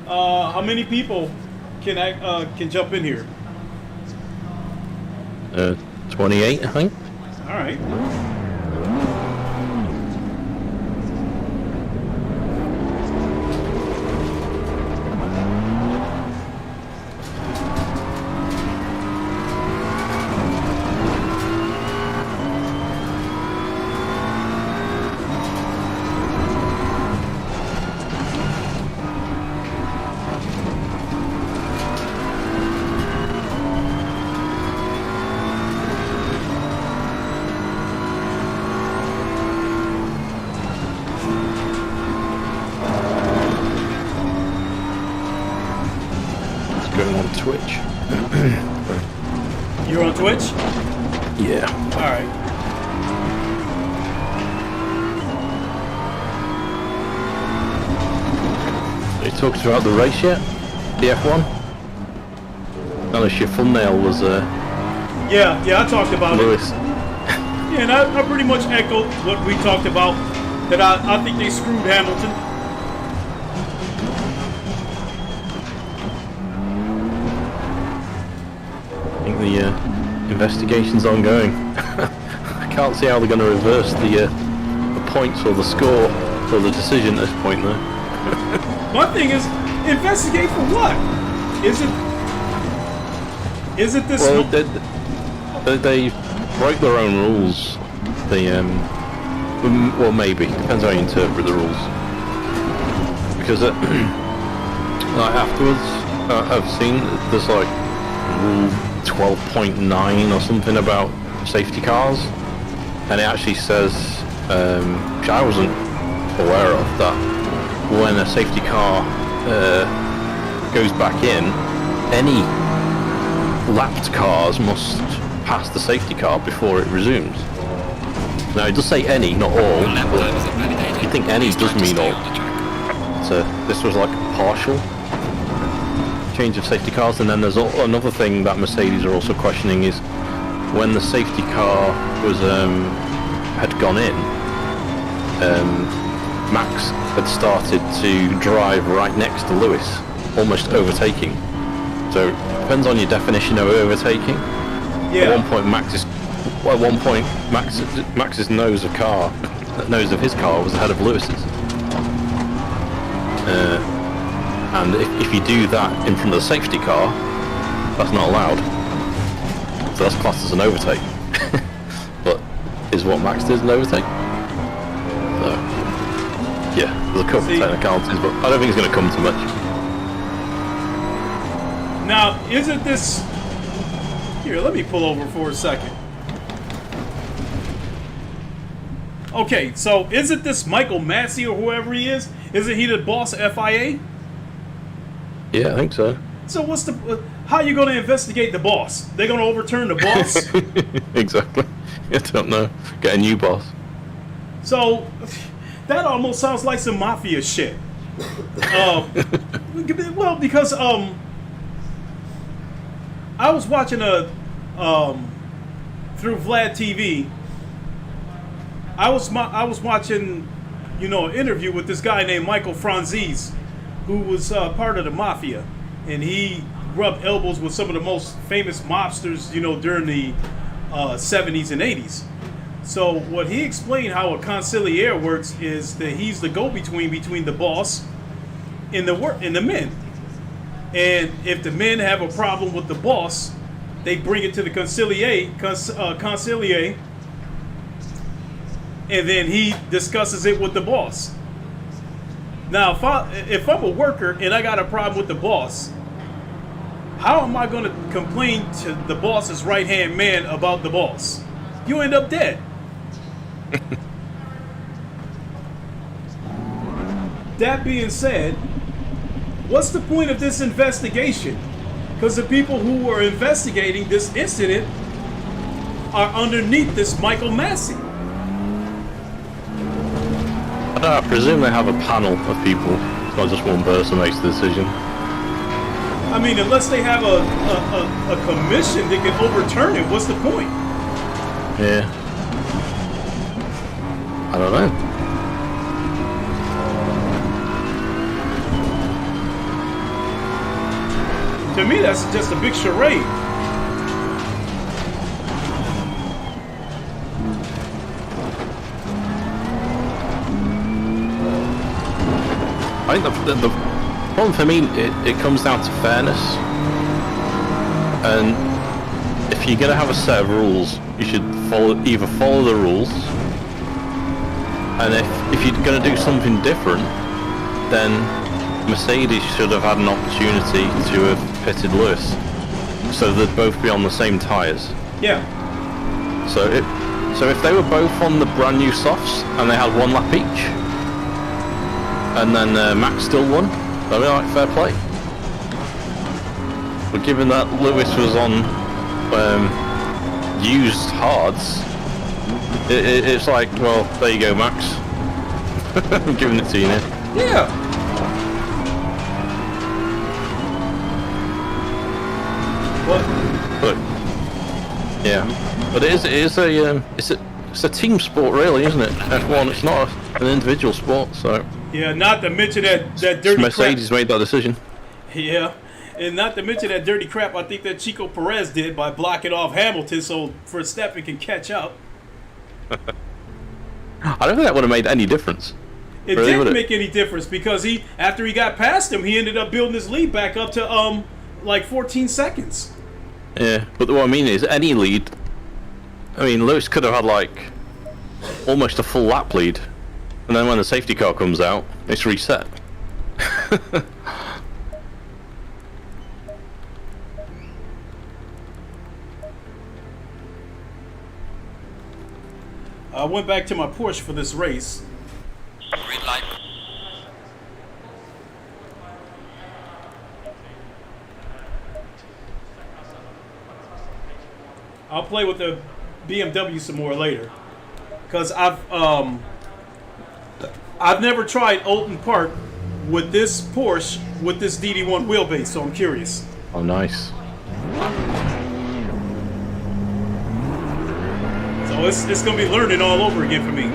How many people can jump in here? 28, I think. All right. Twitch. You're on Twitch? Yeah. All right. Have you talked about the race yet? The F1? Unless your thumbnail was Yeah, I talked about Lewis. Yeah, and I pretty much echoed what we talked about. That I think they screwed Hamilton. The investigation's ongoing. I can't see how they're going to reverse the points or the score or the decision at this point, though. My thing is, investigate for what? Is it this? Well, they break their own rules. They well, maybe depends how you interpret the rules. Because like afterwards, I've seen there's like rule 12.9 or something about safety cars, and it actually says, which I wasn't aware of, that when a safety car goes back in, any lapped cars must pass the safety car before it resumes. Now it does say any, not all. But you think any does mean all. So this was like a partial change of safety cars, and then there's another thing that Mercedes are also questioning is when the safety car was had gone in, Max had started to drive right next to Lewis, almost overtaking. So it depends on your definition of overtaking. Yeah. At one point, Max's nose of his car was ahead of Lewis's. And if you do that in front of the safety car, that's not allowed. So that's classed as an overtake. But is what Max did an overtake? So, yeah, there's a couple of technicalities, but I don't think it's going to come to much. Now, isn't this... Here, let me pull over for a second. Okay, so isn't this Michael Massey or whoever he is? Isn't he the boss of FIA? Yeah, I think so. So what's the... how are you going to investigate the boss? They're going to overturn the boss? Exactly. I don't know. Get a new boss. So, that almost sounds like some mafia shit. Well, because I was watching through Vlad TV. I was watching, an interview with this guy named Michael Franzese, who was part of the mafia, and he rubbed elbows with some of the most famous mobsters, during the 70s and 80s. So what he explained how a consigliere works is that he's the go-between between the boss and the men. And if the men have a problem with the boss, they bring it to the consigliere, and then he discusses it with the boss. Now, if I'm a worker and I got a problem with the boss, how am I going to complain to the boss's right-hand man about the boss? You end up dead. That being said, what's the point of this investigation? Because the people who were investigating this incident are underneath this Michael Massey. I presume they have a panel of people. It's not just one person makes the decision. I mean, unless they have a commission that can overturn it, what's the point? Yeah. I don't know. To me, that's just a big charade. I think the problem for me, it comes down to fairness. And if you're going to have a set of rules, you should either follow the rules, and if you're going to do something different, then Mercedes should have had an opportunity to have pitted Lewis, so they'd both be on the same tyres. Yeah. So if they were both on the brand new softs and they had one lap each, and then Max still won, that'd be like fair play. But given that Lewis was on used hards, it's like, well, there you go, Max. I'm giving it to you now. Yeah. What? But yeah, but it's a team sport, really, isn't it? F1, it's not an individual sport, so. Yeah, not to mention that dirty Mercedes crap. made that decision. Yeah, and not to mention that dirty crap I think that Chico Perez did by blocking off Hamilton so Verstappen can catch up. I don't think that would have made any difference. It really, didn't make any difference because after he got past him, he ended up building his lead back up to like 14 seconds. Yeah, but what I mean is any lead. I mean, Lewis could have had like almost a full lap lead, and then when the safety car comes out, it's reset. I went back to my Porsche for this race. Green light. I'll play with the BMW some more later, because I've never tried Oulton Park with this Porsche with this DD1 wheelbase, so I'm curious. Oh, nice. So it's gonna be learning all over again for me.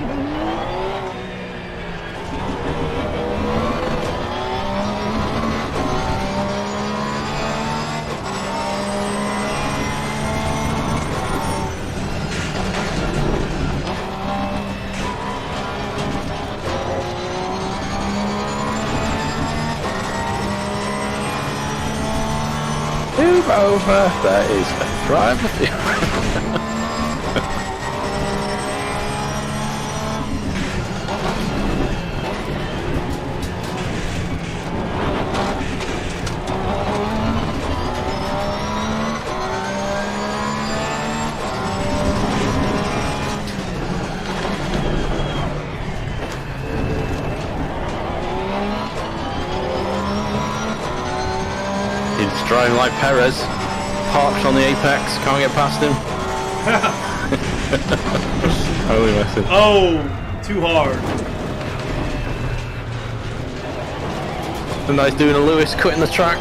Move over. There is a driver. He's driving like Perez, parked on the apex, can't get past him. Holy message. Oh, too hard. And now he's doing a Lewis, cutting the track.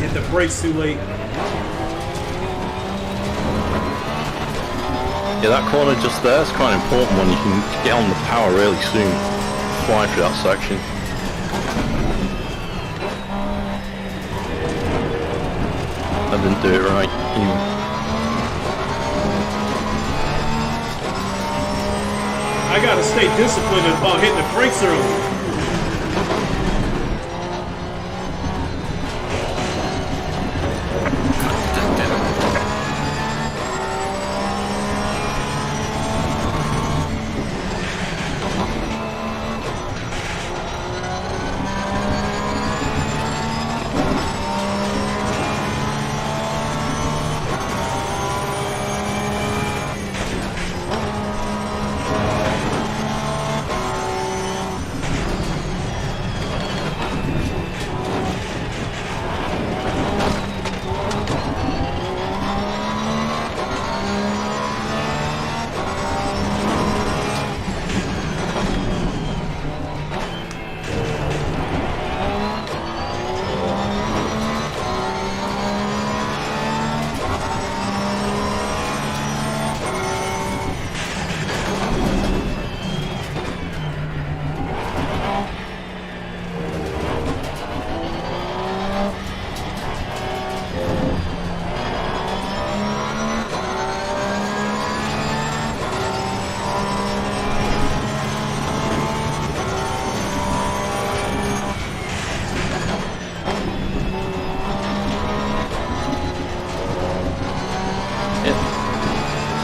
Hit the brakes too late. Yeah, that corner just there is quite an important one. You can get on the power really soon. Fly through that section. I didn't do it right. I gotta stay disciplined about hitting the brakes early.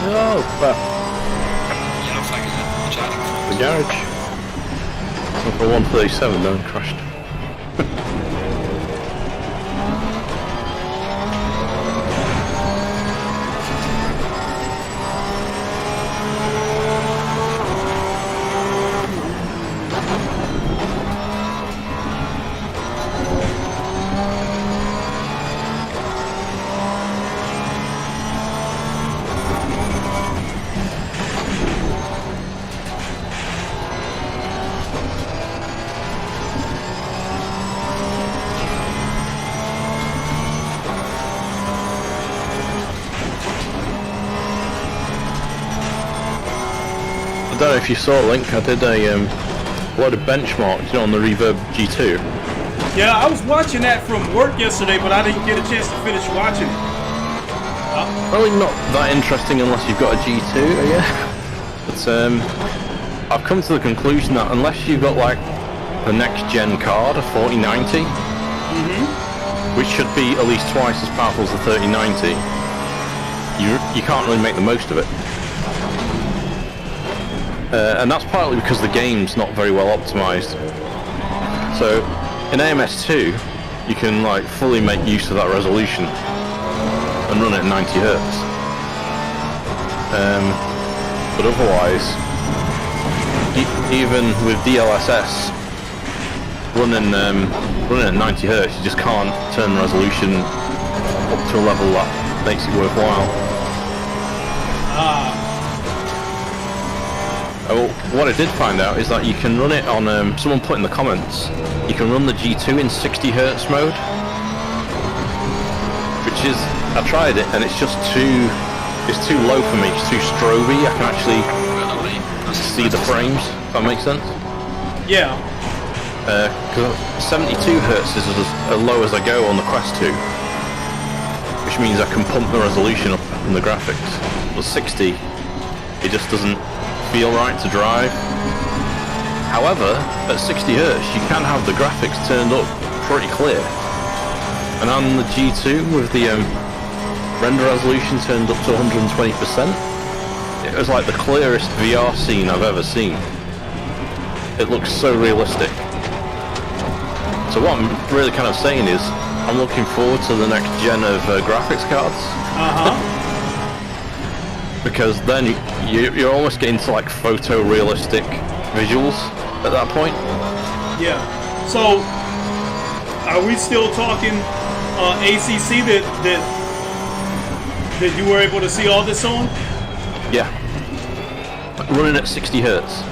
Oh, crap. Yellow flag is charging. The garage. Went for 137 then crashed. I don't know if you saw Link, I did a load of benchmarks, on the Reverb G2. Yeah, I was watching that from work yesterday, but I didn't get a chance to finish watching it. Probably not that interesting unless you've got a G2, yeah. But I've come to the conclusion that unless you've got like the next gen card, a 4090, which should be at least twice as powerful as the 3090, you can't really make the most of it. And that's partly because the game's not very well optimized. So in AMS2, you can like fully make use of that resolution and run it at 90 Hz. But otherwise, even with DLSS running at 90 Hz, you just can't turn the resolution up to a level that makes it worthwhile. What I did find out is that you can run it on, someone put in the comments, you can run the G2 in 60 Hz mode, which is, I tried it and it's too low for me, it's too stroby. I can actually see the frames, if that makes sense. Yeah. Because 72 Hz is as low as I go on the Quest 2, which means I can pump the resolution up in the graphics. But 60, it just doesn't feel right to drive. However, at 60 Hz, you can have the graphics turned up pretty clear. And on the G2 with the render resolution turned up to 120%, it was like the clearest VR scene I've ever seen. It looks so realistic. So what I'm really kind of saying is, I'm looking forward to the next gen of graphics cards. Because then you're almost getting to like photorealistic visuals at that point. Yeah. So, are we still talking ACC that you were able to see all this on? Yeah. Running at 60 Hz.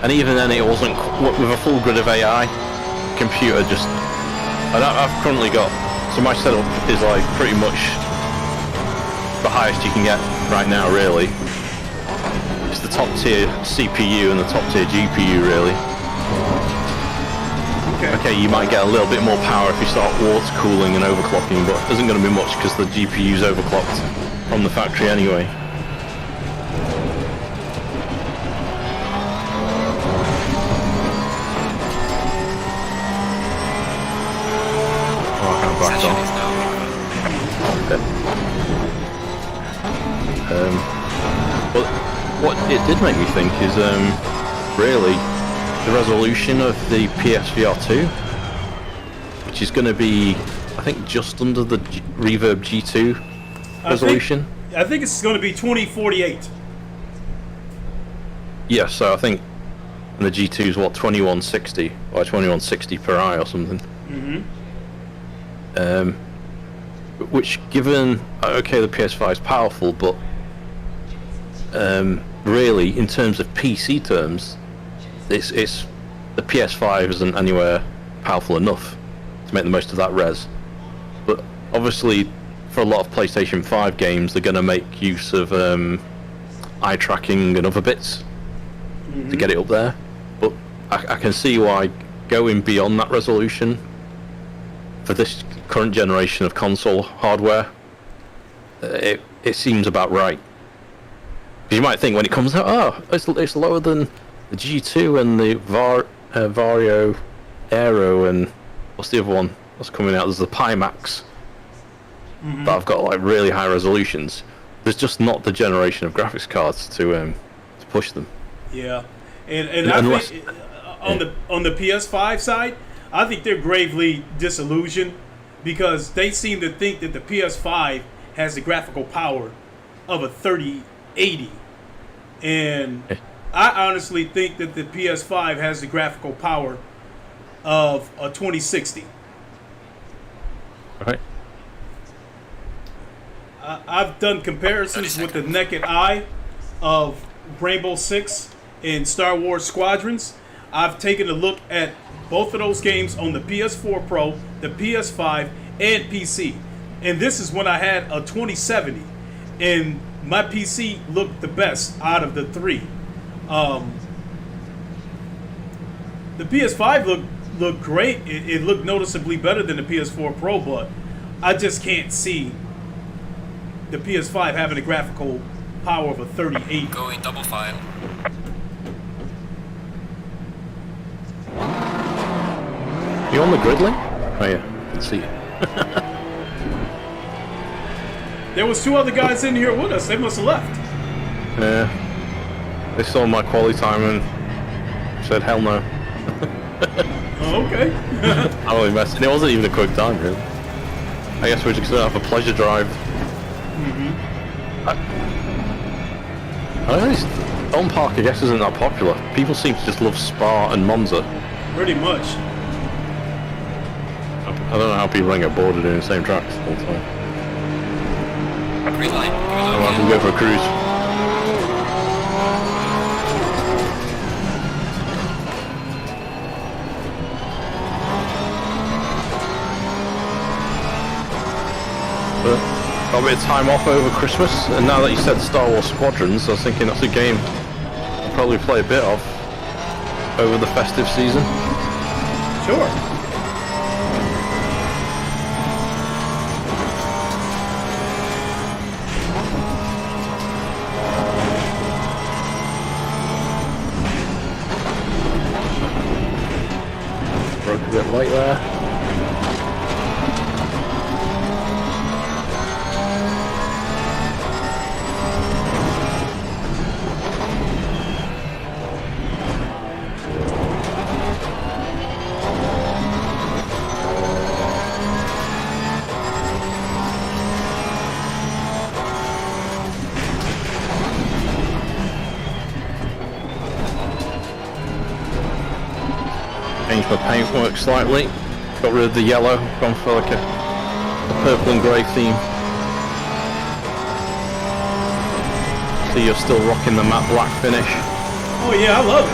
And even then it wasn't, with a full grid of AI, computer just, and I've currently got, so my setup is like pretty much the highest you can get right now really. It's the top tier CPU and the top tier GPU really. Okay, you might get a little bit more power if you start water cooling and overclocking, but it isn't going to be much because the GPU's overclocked from the factory anyway. But what it did make me think is really the resolution of the PSVR 2, which is going to be, I think, just under the Reverb G2 resolution. I think it's going to be 2048. Yeah, so I think the G2 is what, 2160 or 2160 per eye or something. Which, given, okay, the PS5 is powerful, but really, in terms of PC terms, it's the PS5 isn't anywhere powerful enough to make the most of that res. But obviously, for a lot of PlayStation 5 games, they're going to make use of eye tracking and other bits to get it up there. But I can see why going beyond that resolution for this current generation of console hardware, it seems about right. You might think when it comes out, oh, it's lower than the G2 and the Vario Aero and what's the other one that's coming out? There's the Pimax that I've got like really high resolutions. There's just not the generation of graphics cards to push them. Yeah, and I think on the PS5 side, I think they're gravely disillusioned because they seem to think that the PS5 has the graphical power of a 3080. And I honestly think that the PS5 has the graphical power of a 2060. Right. I've done comparisons with the naked eye of Rainbow Six and Star Wars Squadrons. I've taken a look at both of those games on the PS4 Pro, the PS5, and PC. And this is when I had a 2070. And my PC looked the best out of the three. The PS5 looked great. It looked noticeably better than the PS4 Pro, but I just can't see the PS5 having a graphical power of a 3080. Going double file. You on the grid link? Oh yeah, I can see it. There was 2 other guys in here with us. They must have left. Yeah. They saw my quality time and said, hell no. Oh, okay. I only messed. And it wasn't even a quick time, really. I guess we're just gonna have a pleasure drive. I don't know, Home Park, I guess, isn't that popular. People seem to just love Spa and Monza. Pretty much. I don't know how people don't get bored of doing the same tracks all the time. Green light. I can go for a cruise. But got a bit of time off over Christmas, and now that you said Star Wars Squadrons, I was thinking that's a game I'll probably play a bit of over the festive season. Sure. Broke a bit late there. Changed my paintwork slightly, got rid of the yellow, gone for like a purple and grey theme. So you're still rocking the matte black finish. Oh yeah, I love it.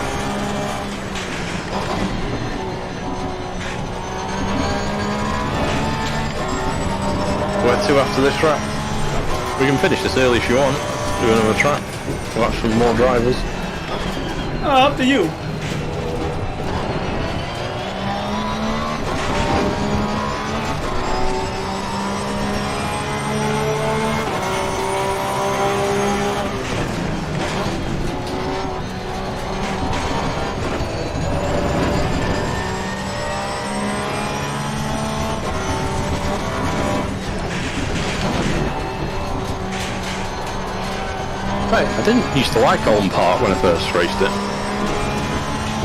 Where to after this track? We can finish this early if you want. Do another track. Watch some more drivers. Up to you. Hey, I didn't used to like Holm Park when I first raced it.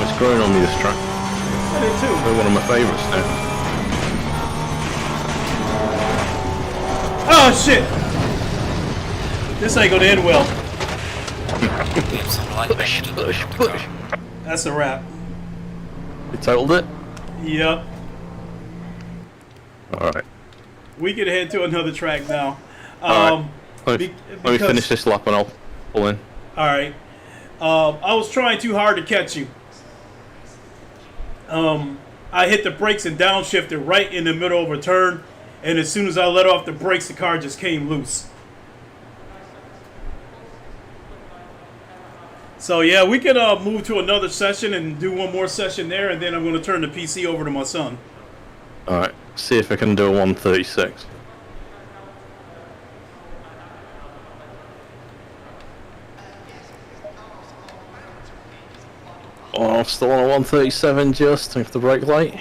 It's growing on me, this track. I did too. They're one of my favourites now. Oh shit! This ain't gonna end well. We have some light back into the car. That's a wrap. You totaled it? Yep. Alright. We can head to another track now. Alright. Let me because- finish this lap and I'll pull in. Alright. I was trying too hard to catch you. I hit the brakes and downshifted right in the middle of a turn, and as soon as I let off the brakes, the car just came loose. So yeah, we could move to another session and do one more session there, and then I'm going to turn the PC over to my son. Alright, see if I can do a 136. Oh, I'm still on a 137 just, with the brake light.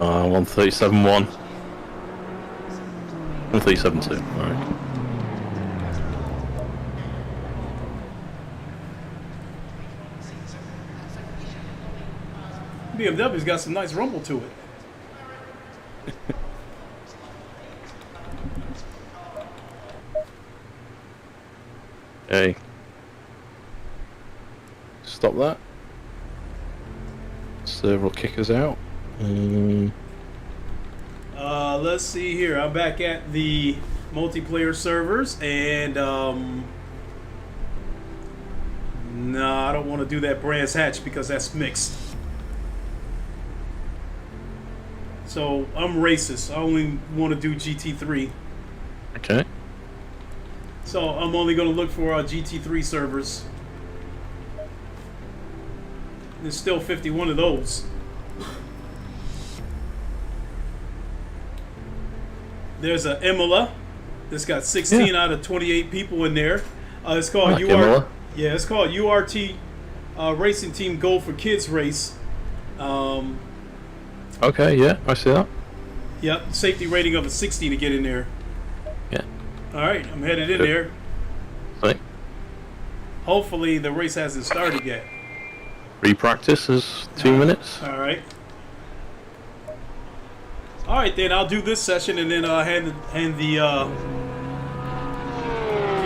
Uh, 137.1. 137.2, alright. BMW's got some nice rumble to it. Hey. Stop that. Server will kick us out. Let's see here. I'm back at the multiplayer servers, and no, I don't want to do that Brands Hatch because that's mixed. So I'm racist. I only want to do GT3. Okay. So I'm only going to look for GT3 servers. There's still 51 of those. There's a Imola that's got 16 out of 28 people in there. It's called Imola. Yeah, it's called URT racing team Go for Kids race. Okay, yeah, I see that. Yep, safety rating of a 60 to get in there. Yeah. All right, I'm headed in Good. there. Right. Hopefully the race hasn't started yet. Repractice is 2 minutes. All right. All right, then I'll do this session and then hand the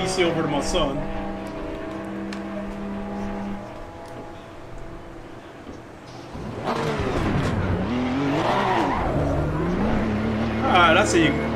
PC over to my son. All right, I see you.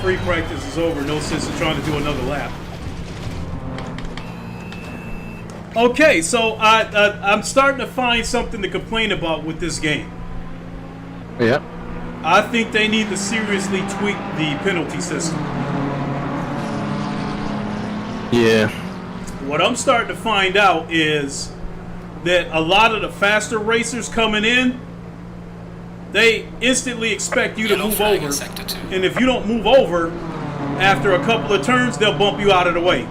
Free practice is over. No sense in trying to do another lap. Okay, so I'm starting to find something to complain about with this game. Yeah. I think they need to seriously tweak the penalty system. Yeah. What I'm starting to find out is that a lot of the faster racers coming in, they instantly expect you to move over. And if you don't move over, after a couple of turns, they'll bump you out of the way.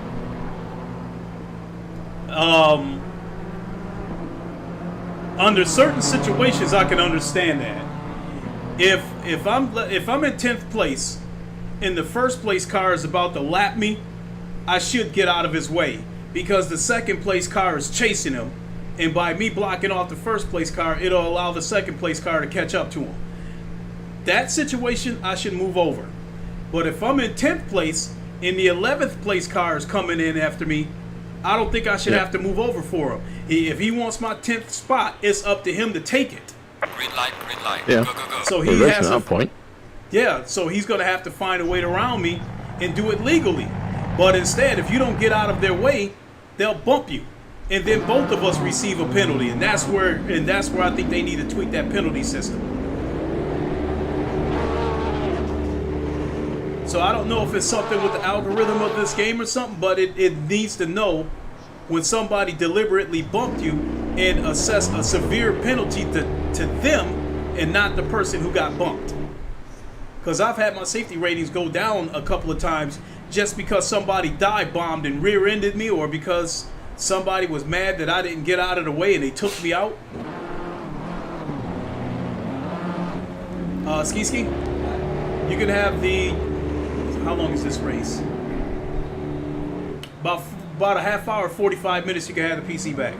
Under certain situations, I can understand that. If I'm in 10th place, and the first place car is about to lap me, I should get out of his way because the second place car is chasing him. And by me blocking off the first place car, it'll allow the second place car to catch up to him. That situation, I should move over. But if I'm in 10th place and the 11th place car is coming in after me, I don't think I should have to move over for him. If he wants my 10th spot, it's up to him to take it. Green light, green light. Yeah. Go, go, go. So he has a point. Yeah, so he's going to have to find a way around me and do it legally. But instead, if you don't get out of their way, they'll bump you. And then both of us receive a penalty, and that's where I think they need to tweak that penalty system. So I don't know if it's something with the algorithm of this game or something, but it needs to know when somebody deliberately bumped you and assess a severe penalty to them and not the person who got bumped. Because I've had my safety ratings go down a couple of times just because somebody dive bombed and rear-ended me, or because somebody was mad that I didn't get out of the way and they took me out. Ski, you can have the... How long is this race? About a half hour, 45 minutes, you can have the PC back.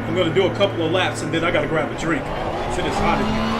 I'm gonna do a couple of laps and then I gotta grab a drink. Shit is hot in here.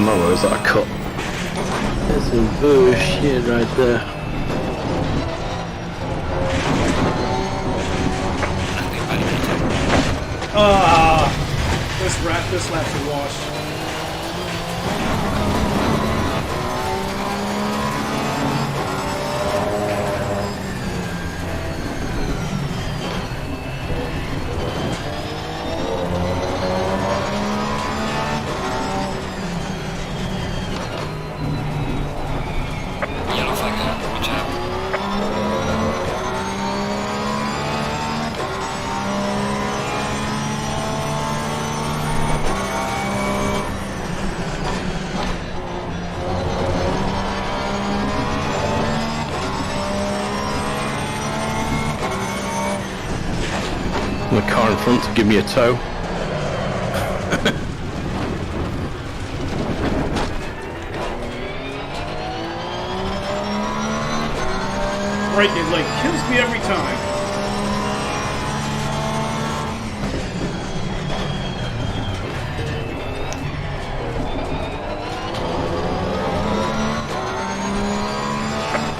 don't know, is that a cut? There's some bullshit right there. This lap's a wash. Yellow flag out, watch out. The car in front to give me a tow. Braking like kills me every time.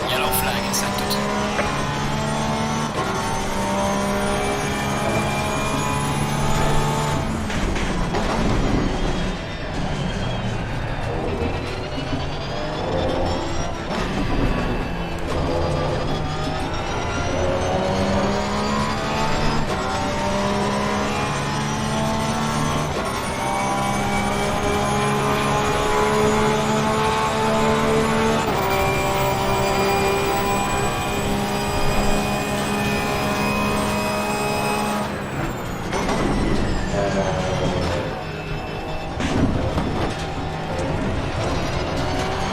Yellow flag in sector 2.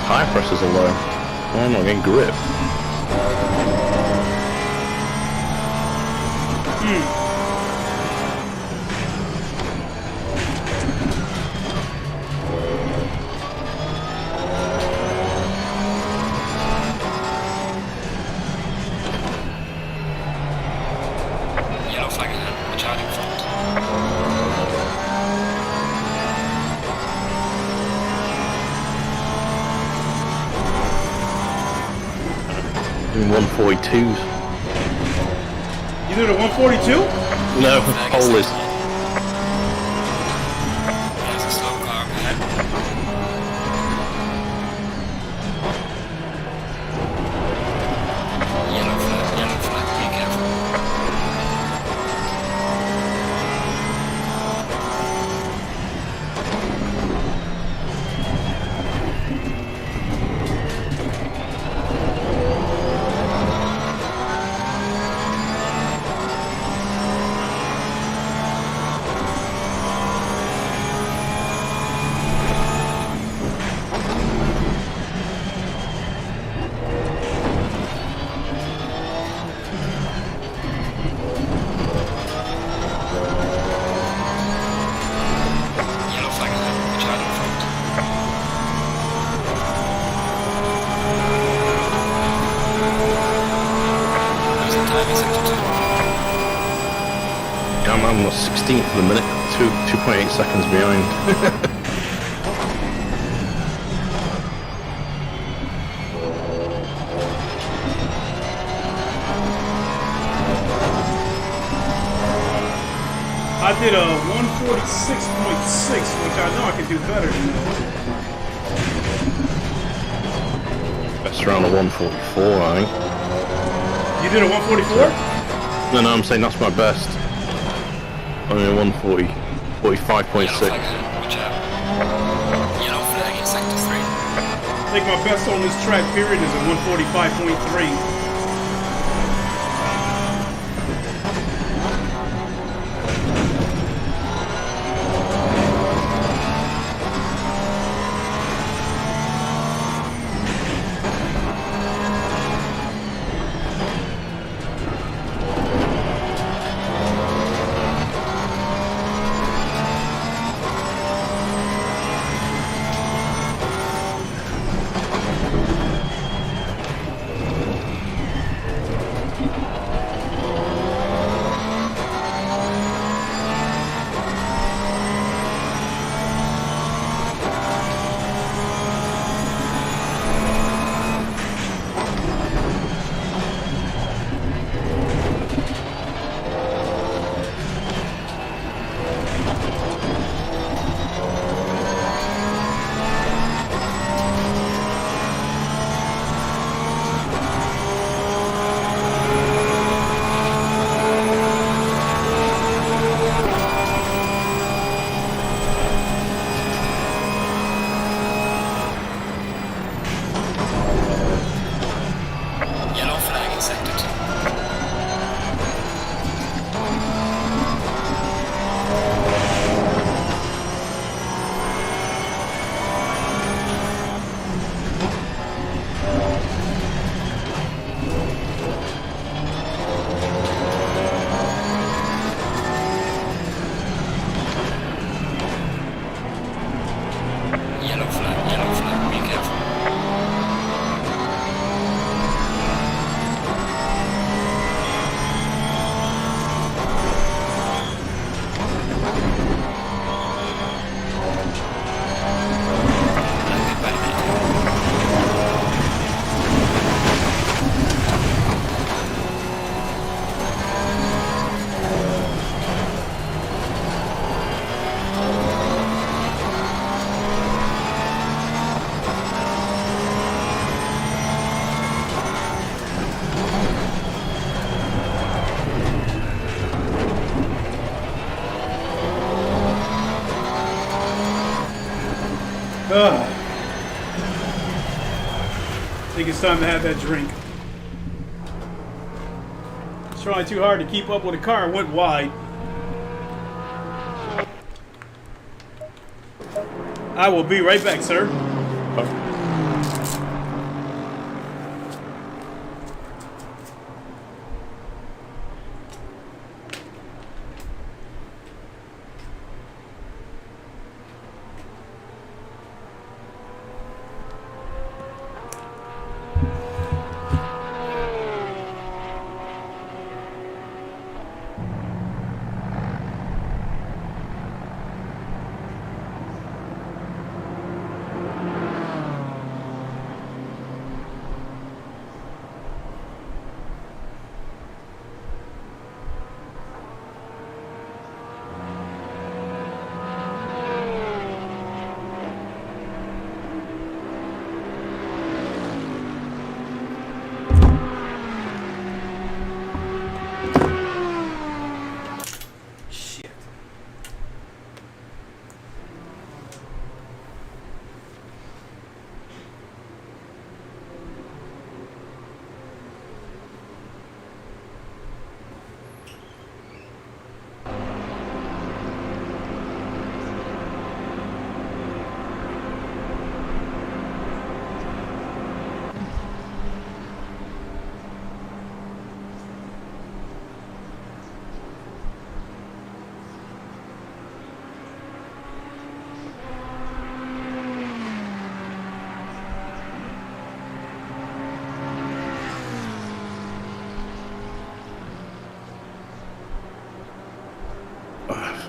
Tire pressures are low. Oh, I'm not getting grip. Yellow flag out, watch out in front. In 142s. You did a 142? No, hole is. There's a slow car ahead. Yellow flag, be careful. Yellow flag ahead, watch out in front. There's a time in sector 2. Yeah, I'm on the 16th of the minute. 2.8 seconds behind. I did a 146.6, which I know I can do better than that. Best around a 144, I think. You did a 144? No, I'm saying that's my best. I mean, 140, 45.6. Yellow flag ahead, watch out. Yellow flag in sector 3. I think my best on this track period is a 145.3. I think it's time to have that drink. I was trying too hard to keep up with the car and went wide. I will be right back, sir.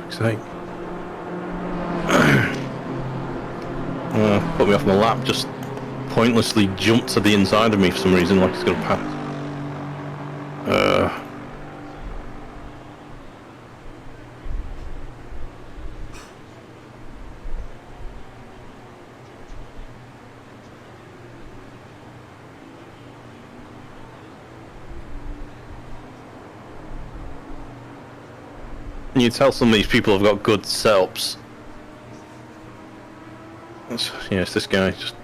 Sake. Put me off my lap, just pointlessly jumped to the inside of me for some reason, like it's gonna pass. And you tell some of these people have got good setups. Yeah, it's this guy just.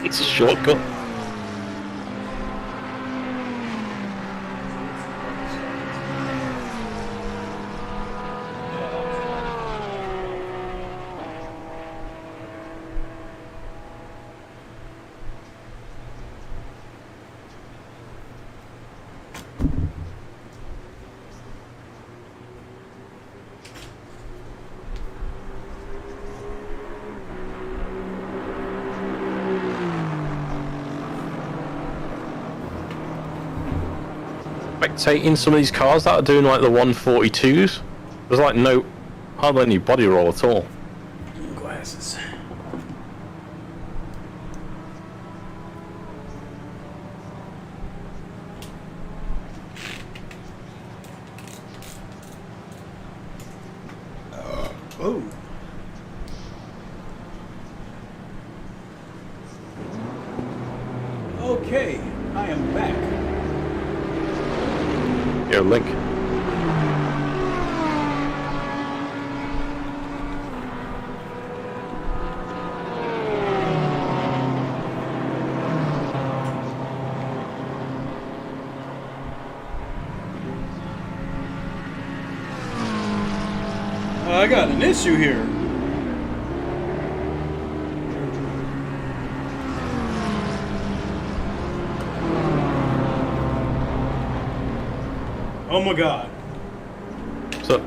It's a shortcut. Spectating some of these cars that are doing like the 142s, there's like hardly any body roll at all. Glasses. Oh. Okay, I am back. Yo, Link. I got an issue here. Oh my God. So,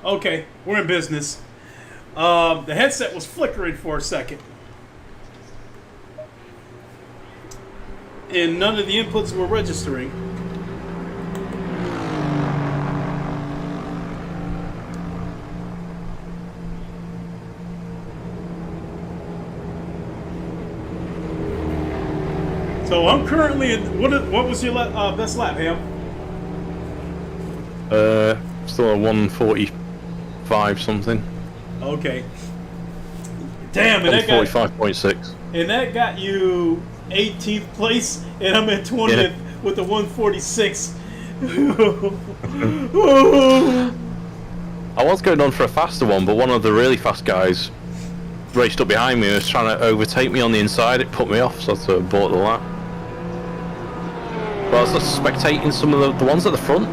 Okay, we're in business. The headset was flickering for a second. And none of the inputs were registering. So I'm currently in, what was your best lap, Ham? still a 145 something. Okay. Damn, and that got 145.6. and that got you 18th place, and I'm at 20th with the 146. I was going on for a faster one, but one of the really fast guys raced up behind me and was trying to overtake me on the inside. It put me off, so I sort of bought the lap. But I was just spectating some of the ones at the front,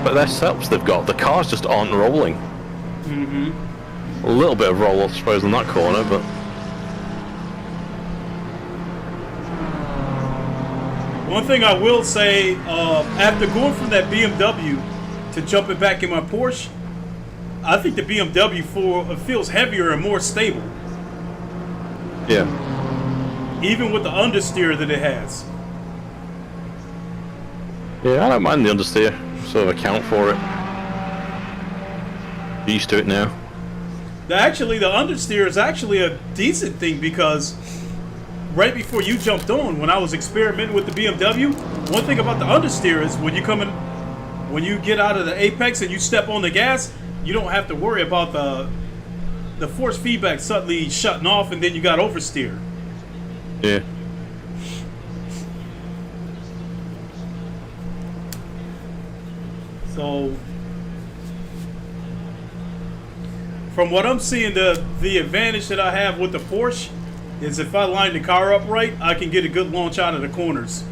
but their setups they've got, the cars just aren't rolling. A little bit of roll, I suppose, on that corner, but One thing I will say, after going from that BMW to jumping back in my Porsche, I think the BMW feels heavier and more stable, yeah. even with the understeer that it has. Yeah, I don't mind the understeer. Sort of account for it. Used to it now. Actually, the understeer is actually a decent thing because right before you jumped on, when I was experimenting with the BMW, one thing about the understeer is when you get out of the apex and you step on the gas, you don't have to worry about the force feedback suddenly shutting off and then you got oversteer. Yeah. So, from what I'm seeing, the advantage that I have with the Porsche is if I line the car up right, I can get a good launch out of the corners.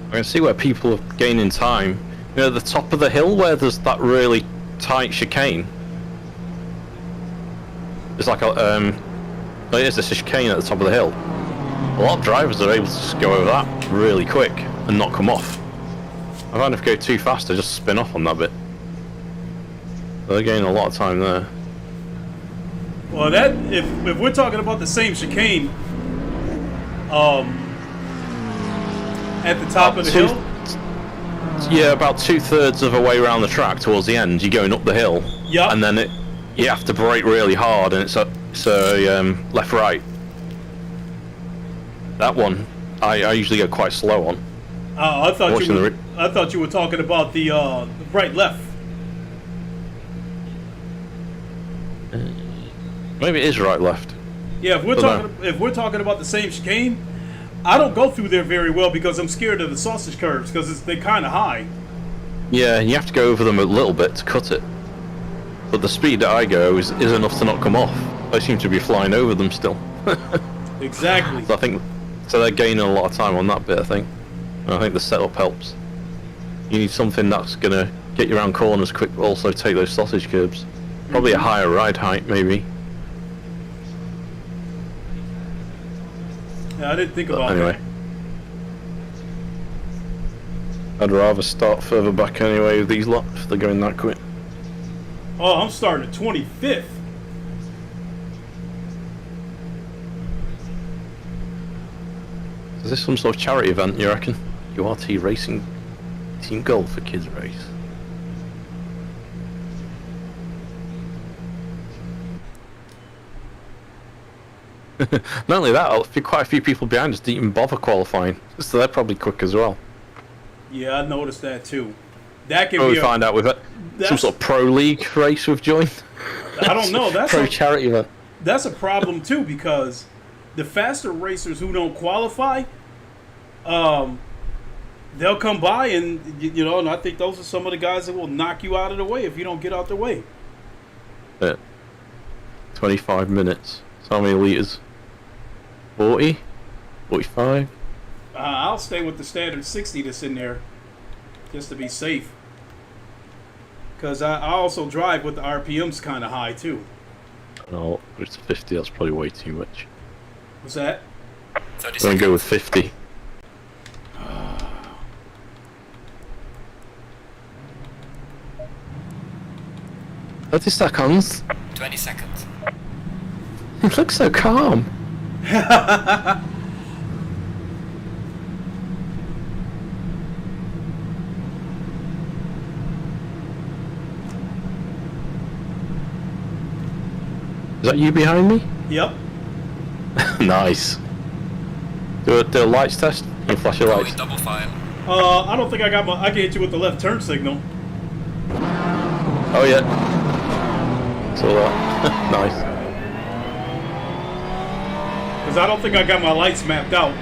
I can see where people are gaining time. You know, the top of the hill where there's that really tight chicane. It's like a there's a chicane at the top of the hill. A lot of drivers are able to just go over that really quick and not come off. I find if I go too fast, I just spin off on that bit. They're gaining a lot of time there. Well, that if we're talking about the same chicane, at the top of the hill. Yeah, about 2/3 of a way around the track towards the end, you're going up the hill. Yeah. And then you have to brake really hard, and it's a left-right. That one, I usually go quite slow on. I thought you were talking about the right left. Maybe it is right left. Yeah, if we're talking about the same chicane, I don't go through there very well because I'm scared of the sausage curves because they're kind of high. Yeah, you have to go over them a little bit to cut it. But the speed that I go is enough to not come off. I seem to be flying over them still. Exactly. So I think they're gaining a lot of time on that bit, I think. And I think the setup helps. You need something that's going to get you around corners quick, but also take those sausage curbs. Probably a higher ride height, maybe. Yeah, I didn't think about Anyway. I'd rather start further back anyway with these lot if they're going that quick. that. Oh, I'm starting at 25th. Is this some sort of charity event, you reckon? URT Racing Team Gold for Kids race. Not only that, I'll be quite a few people behind us didn't even bother qualifying, so they're probably quick as well. Yeah, I noticed that too. That can Probably find out we've had some sort of pro league race we've joined. I don't know. That's pro charity event. That's a problem too because the faster racers who don't qualify, they'll come by and you know, and I think those are some of the guys that will knock you out of the way if you don't get out the way. Yeah. 25 minutes. So how many liters? 40? 45? I'll stay with the standard 60 that's in there, just to be safe. Because I also drive with the RPMs kind of high too. No, but it's 50. That's probably way too much. What's that? 30 I'm gonna seconds. go with 50. 30 seconds. 20 seconds. You look so calm. Is that you behind me? Yep. Nice. Do a lights test. Can you flash your Going lights? double file. I don't think I got my. I can hit you with the left turn signal. Oh yeah. So nice. Because I don't think I got my lights mapped out.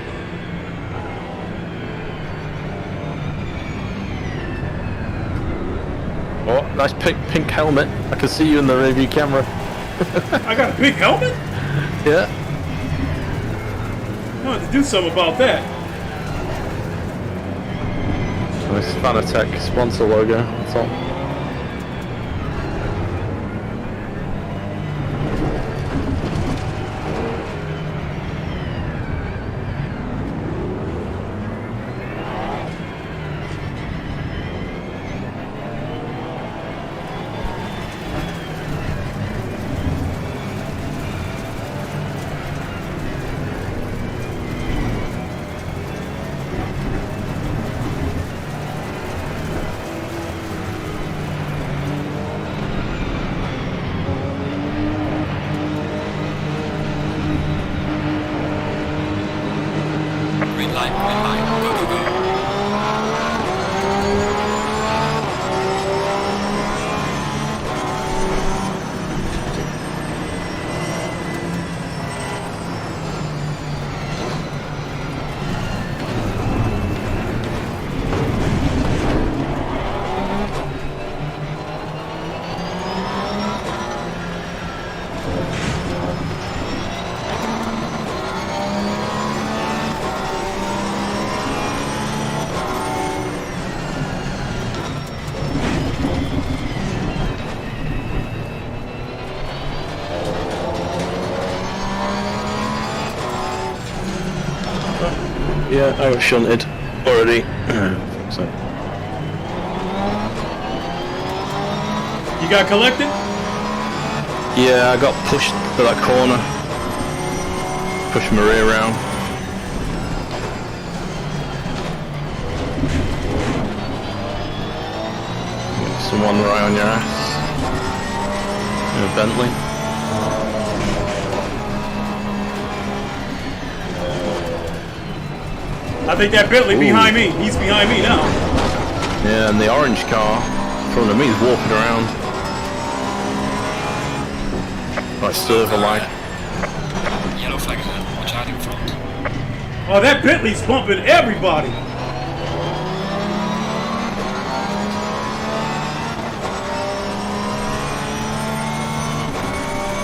Oh, nice pink helmet. I can see you in the rearview camera. I got a big helmet? Yeah. I have to do something about that. Nice Fanatec sponsor logo. That's all. Green light, go, go, go. Yeah, I got shunted already. So You got collected? yeah, I got pushed to that corner. Pushed my rear round. Someone right on your ass. In a Bentley. I think that Bentley Ooh. behind me. He's behind me now. Yeah, and the orange car in front of me is walking around. Like server light. Yellow flag ahead. Watch out in front. Oh, that Bentley's bumping everybody.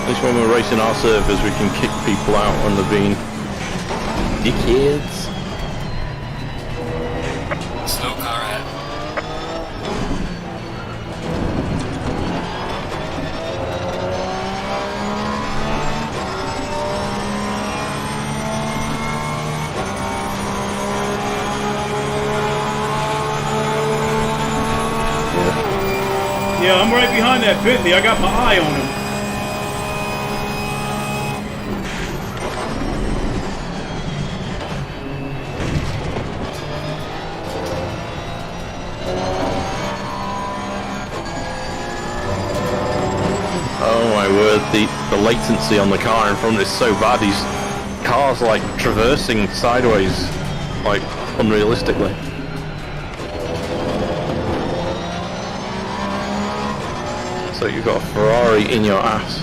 At least when we're racing our servers, we can kick people out when they're being dickheads. Slow car ahead. Yeah, I'm right behind that Bentley. I got my eye on him. Oh my word, the latency on the car in front is so bad. These cars like traversing sideways, like unrealistically. So you've got a Ferrari in your ass.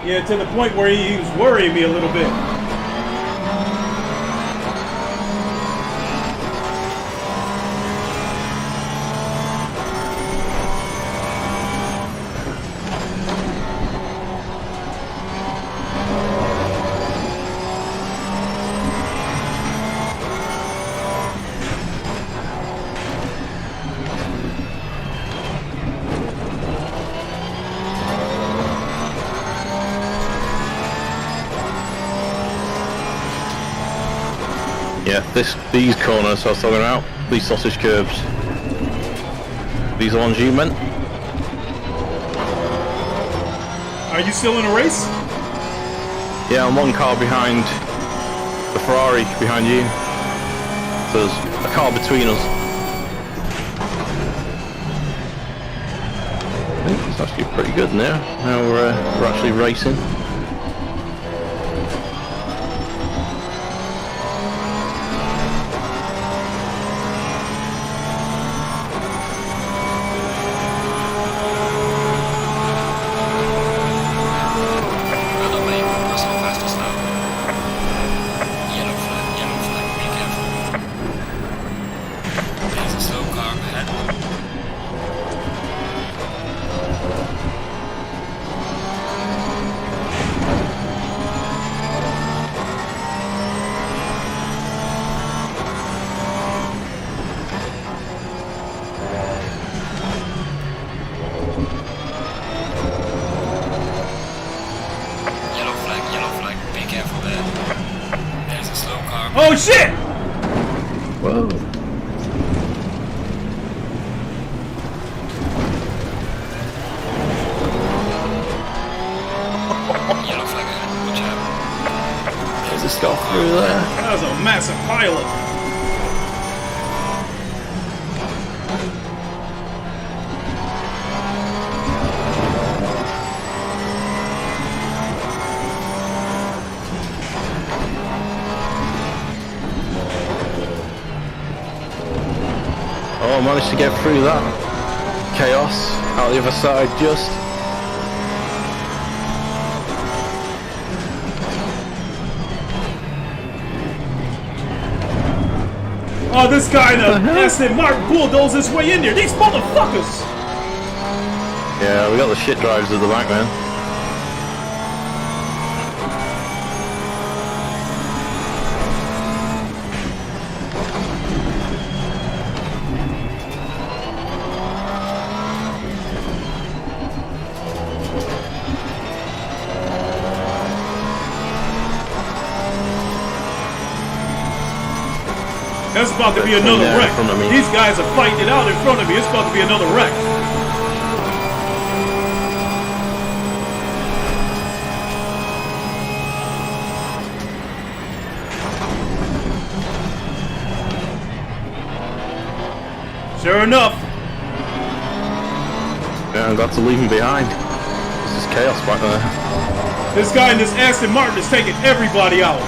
Yeah, to the point where he was worrying me a little bit. Yeah, these corners I was talking about, these sausage curbs. These are the ones you meant? Are you still in a race? Yeah, I'm one car behind the Ferrari behind you. So there's a car between us. I think it's actually pretty good now. Now we're actually racing. Oh shit! Whoa. Yellow flag ahead. Watch out. There's a skull through there. That was a massive pilot. Oh, I managed to get through that chaos out the other side just. Oh, this guy in a Aston Martin bulldozed his way in there. These motherfuckers! Yeah, we got the shit drives at the back, man. That's about to be another Yeah, wreck. in front of me. These guys are fighting it out in front of me. It's about to be another wreck. Sure enough. Yeah, I'm glad to leave him behind. This is chaos back there. This guy in this Aston Martin is taking everybody out.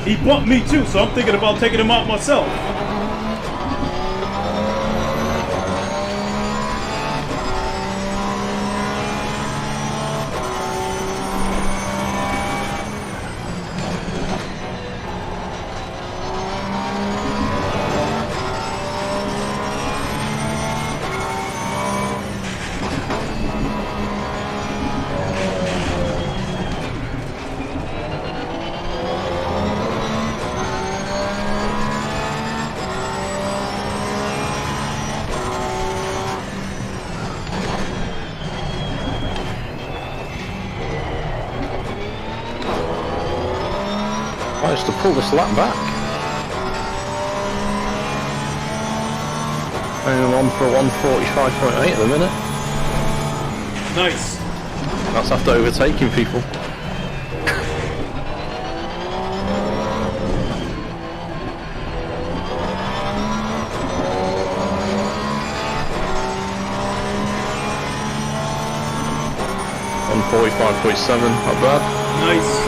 He bumped me too, so I'm thinking about taking him out myself. Managed to pull this lap back. And I'm on for 1:45.8 at the minute. Nice. That's after overtaking people. On 45.7, not bad. Nice.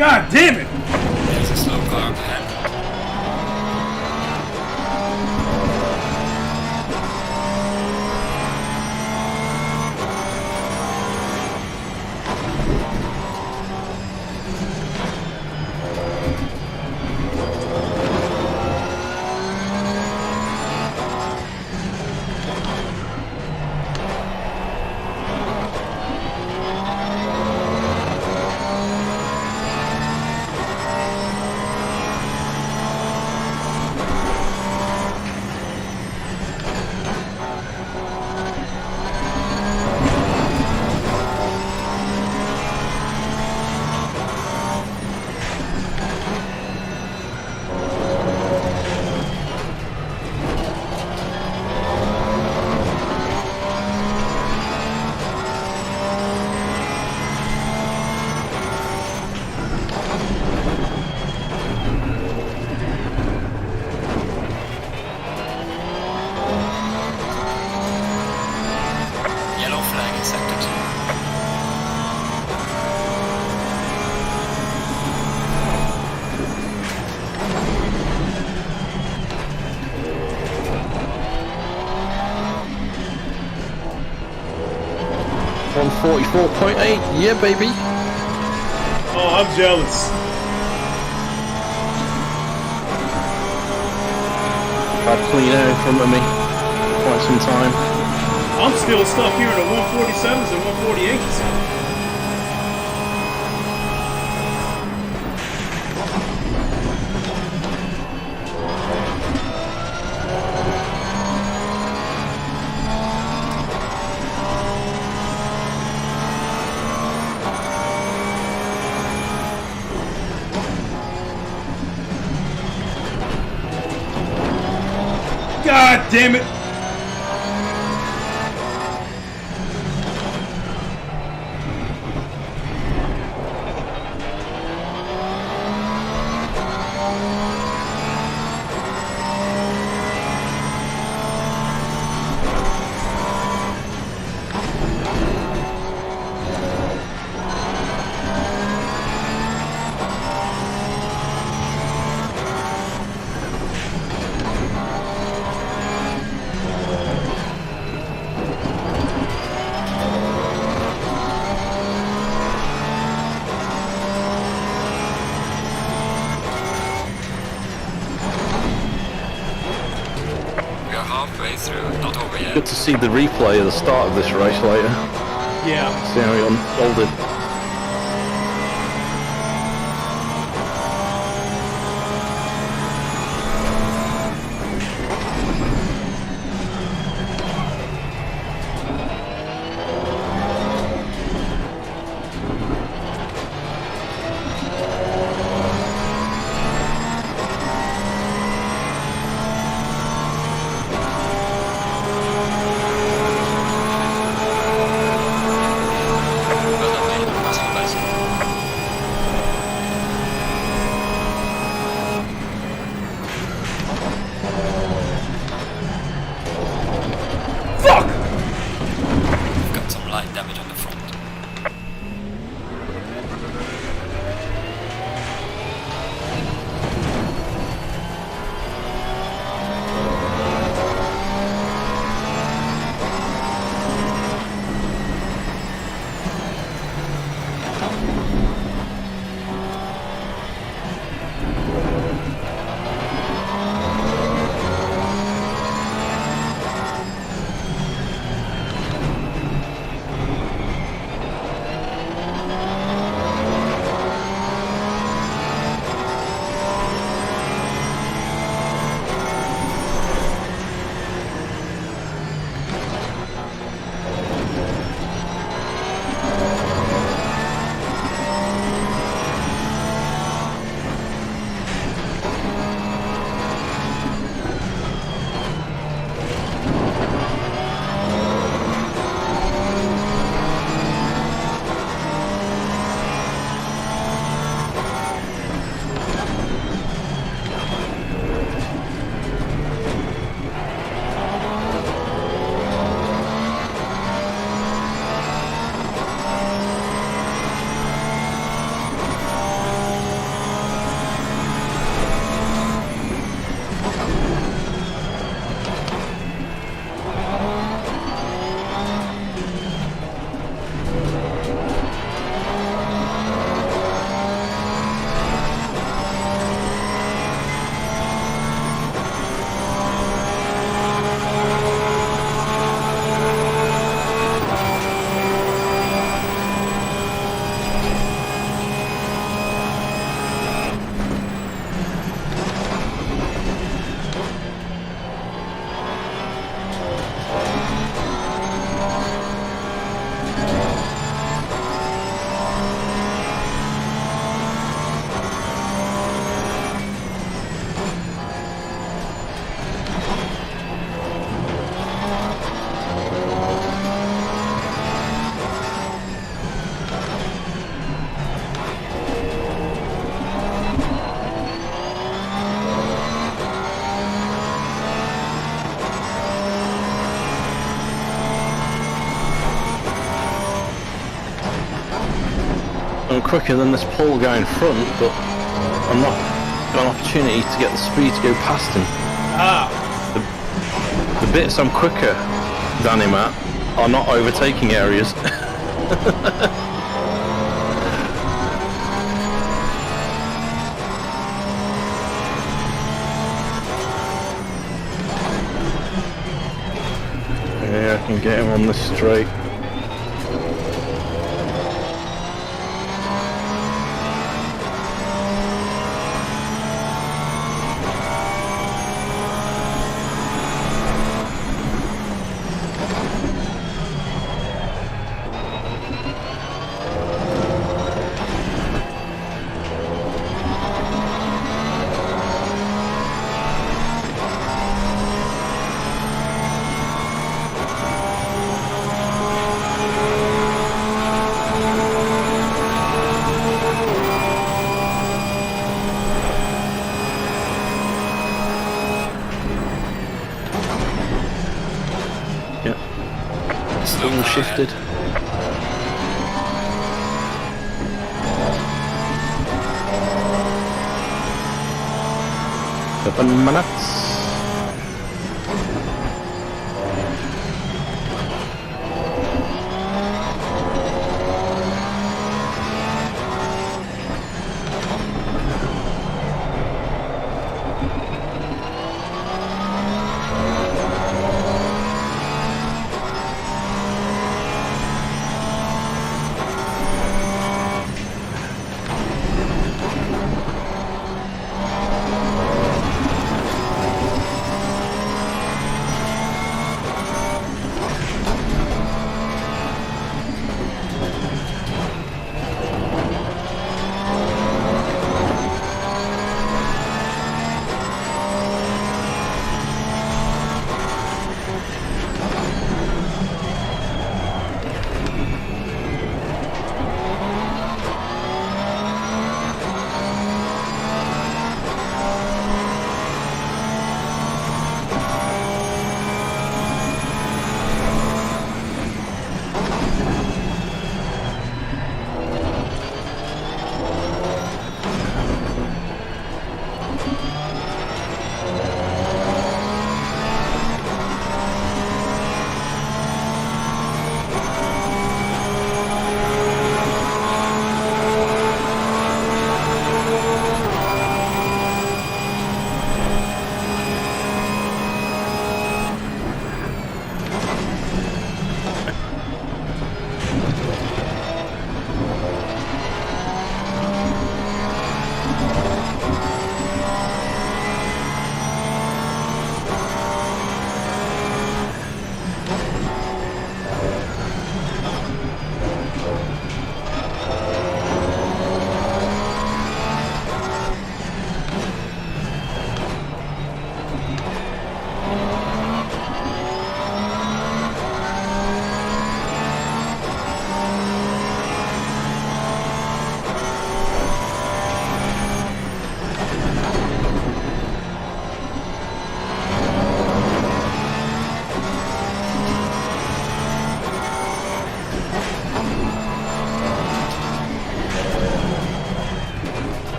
God damn it! There's a slow car up ahead. .8, yeah, baby. Oh, I'm jealous. Had clean air in front of me quite some time. I'm still stuck here in the 147s and 148s. God damn it! Halfway through, not over yet. Good to see the replay of the start of this race later. Yeah. See how it unfolded. I'm quicker than this Paul guy in front, but I'm not got an opportunity to get the speed to go past him. The bits I'm quicker than him at are not overtaking areas. Yeah, I can get him on this straight. Shifted. 7 minutes.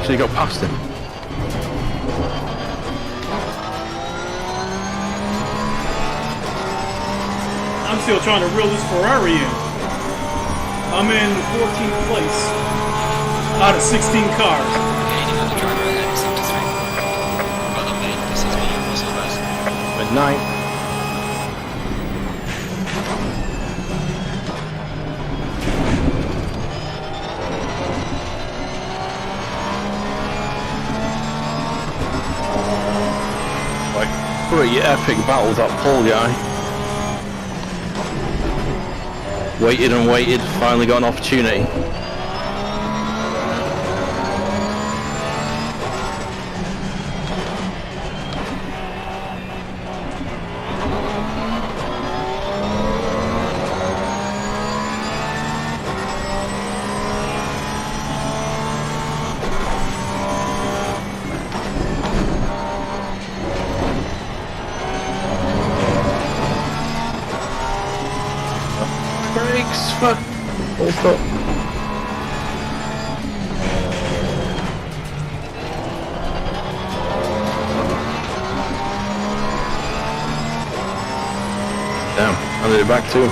So you got past him. I'm still trying to reel this Ferrari in. I'm in 14th place out of 16 cars. Midnight. Pretty epic battle, that Paul guy. Waited and waited, finally got an opportunity. Brakes, fuck. Full stop. Damn, I did it back too.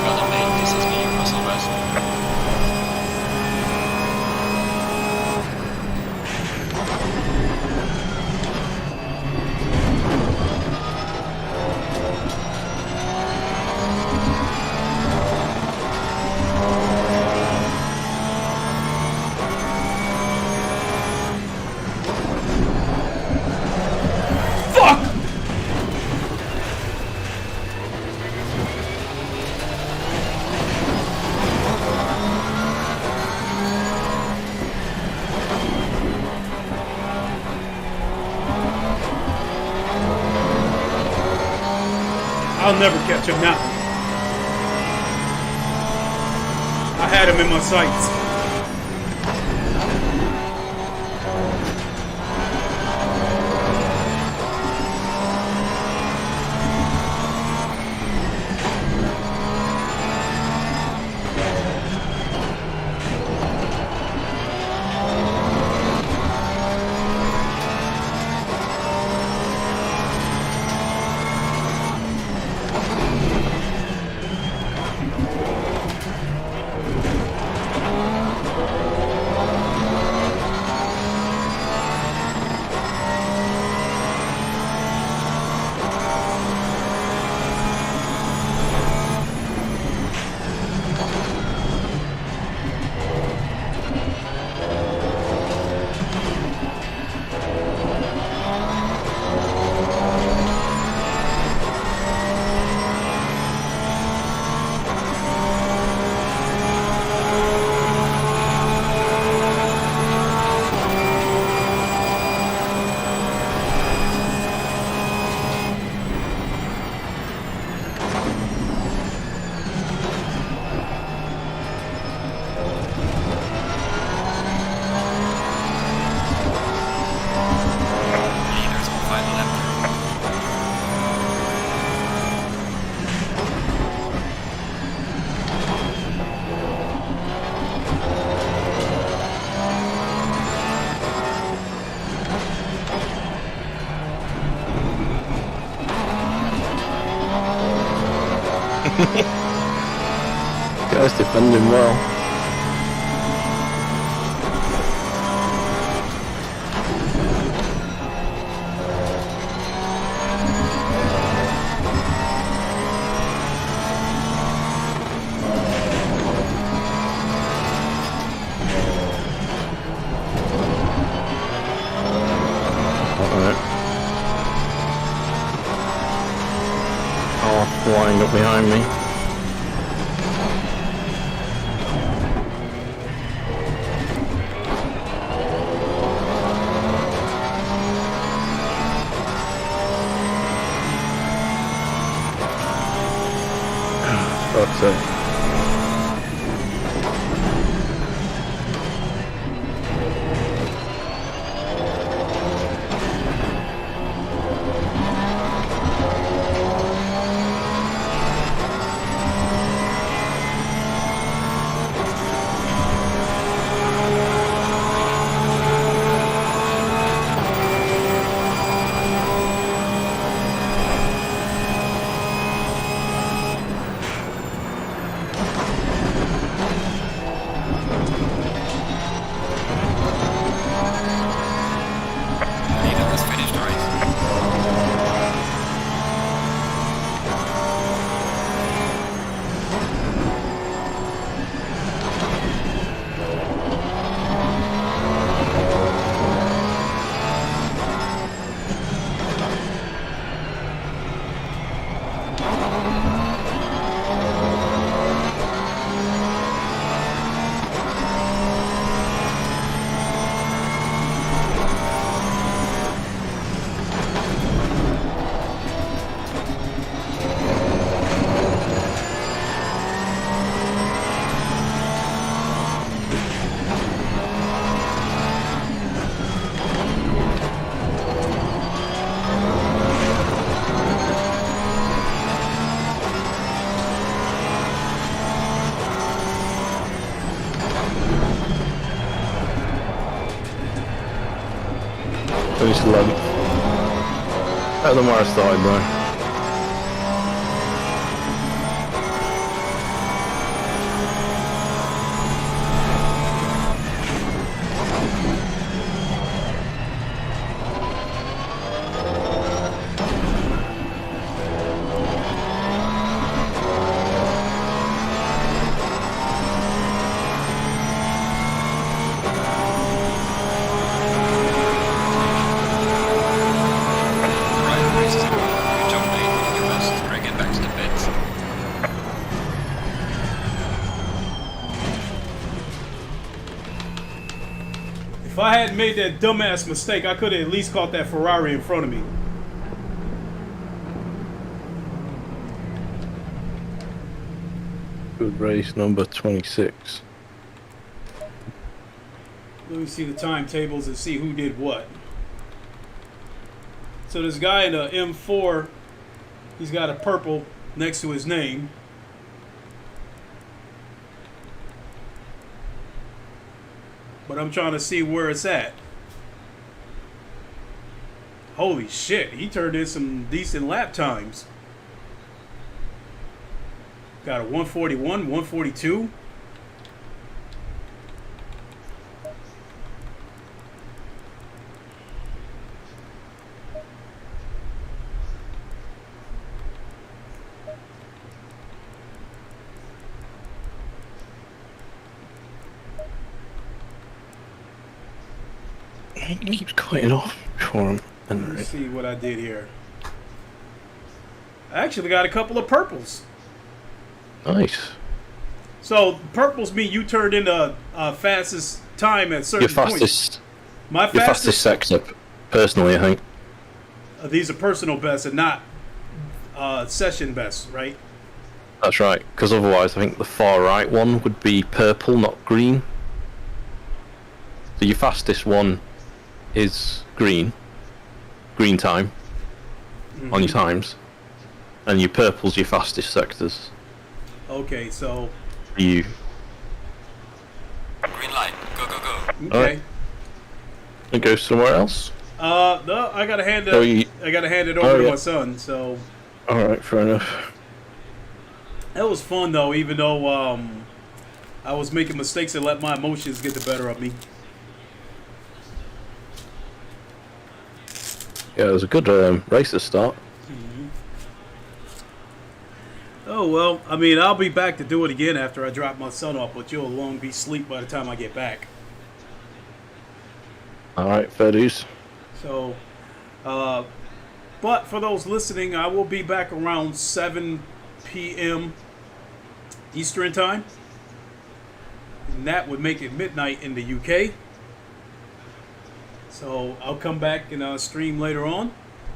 Brother mate, this is me, Russell West. Fuck! I'll never catch him now. I had him in my sights. Leaders will find left. Guys defending well. Alright. Oh, flying up behind me. Fuck's sake. Finished 11th. Better than where I started though. If I hadn't made that dumbass mistake, I could have at least caught that Ferrari in front of me. Good race number 26. Let me see the timetables and see who did what. So this guy in a M4, he's got a purple next to his name. But I'm trying to see where it's at. Holy shit, he turned in some decent lap times. Got a 141, 142. He keeps cutting off for him. Let me see what I did here. I actually got a couple of purples. Nice. So purples mean you turned in the fastest time at certain Your points. fastest. My Your fastest sector, personally, I think. These are personal bests and not session bests, right? That's right. Because otherwise, I think the far right one would be purple, not green. So your fastest one is green time on your times, and your purple's your fastest sectors. Okay, so You. Green light. Go, go, go. okay. Alright. And go somewhere else. No, I gotta hand it. So you- I gotta hand it over to yeah. my son. So All right, fair enough. that was fun though, even though I was making mistakes and let my emotions get the better of me. Yeah, it was a good race to start. Oh well, I mean, I'll be back to do it again after I drop my son off, but you'll long be asleep by the time I get back. All right, fair dues. So, but for those listening, I will be back around 7 p.m. Eastern time, and that would make it midnight in the UK. So I'll come back and stream later on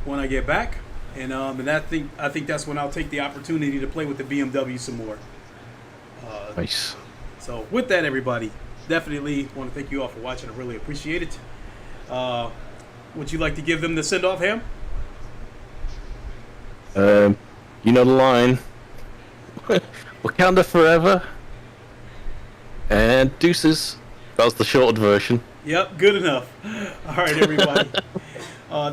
when I get back, and I think that's when I'll take the opportunity to play with the BMW some more. Nice. So with that, everybody, definitely want to thank you all for watching. I really appreciate it. Would you like to give them the send off, Ham? You know the line. Wakanda forever. And deuces. That was the shortened version. Yep, good enough. All right, everybody.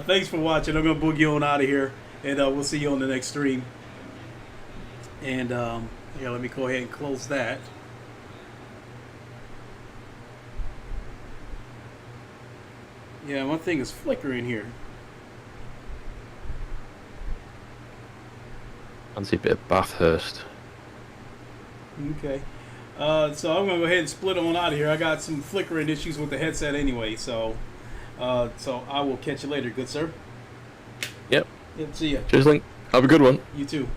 Thanks for watching. I'm going to boogie on out of here, and we'll see you on the next stream. And here, let me go ahead and close that. Yeah, my thing is flickering here. Fancy a bit of Bathurst. Okay. So I'm going to go ahead and split on out of here. I got some flickering issues with the headset anyway, so I will catch you later, good sir. Yep. Yep, see ya. Cheers, Link. Have a good one. You too.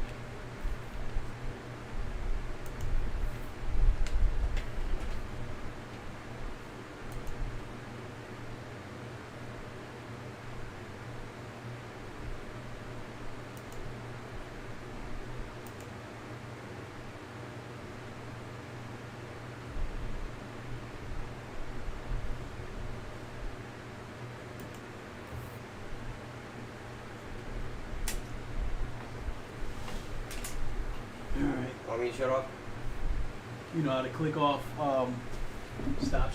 Want me to shut off? You know how to click off stop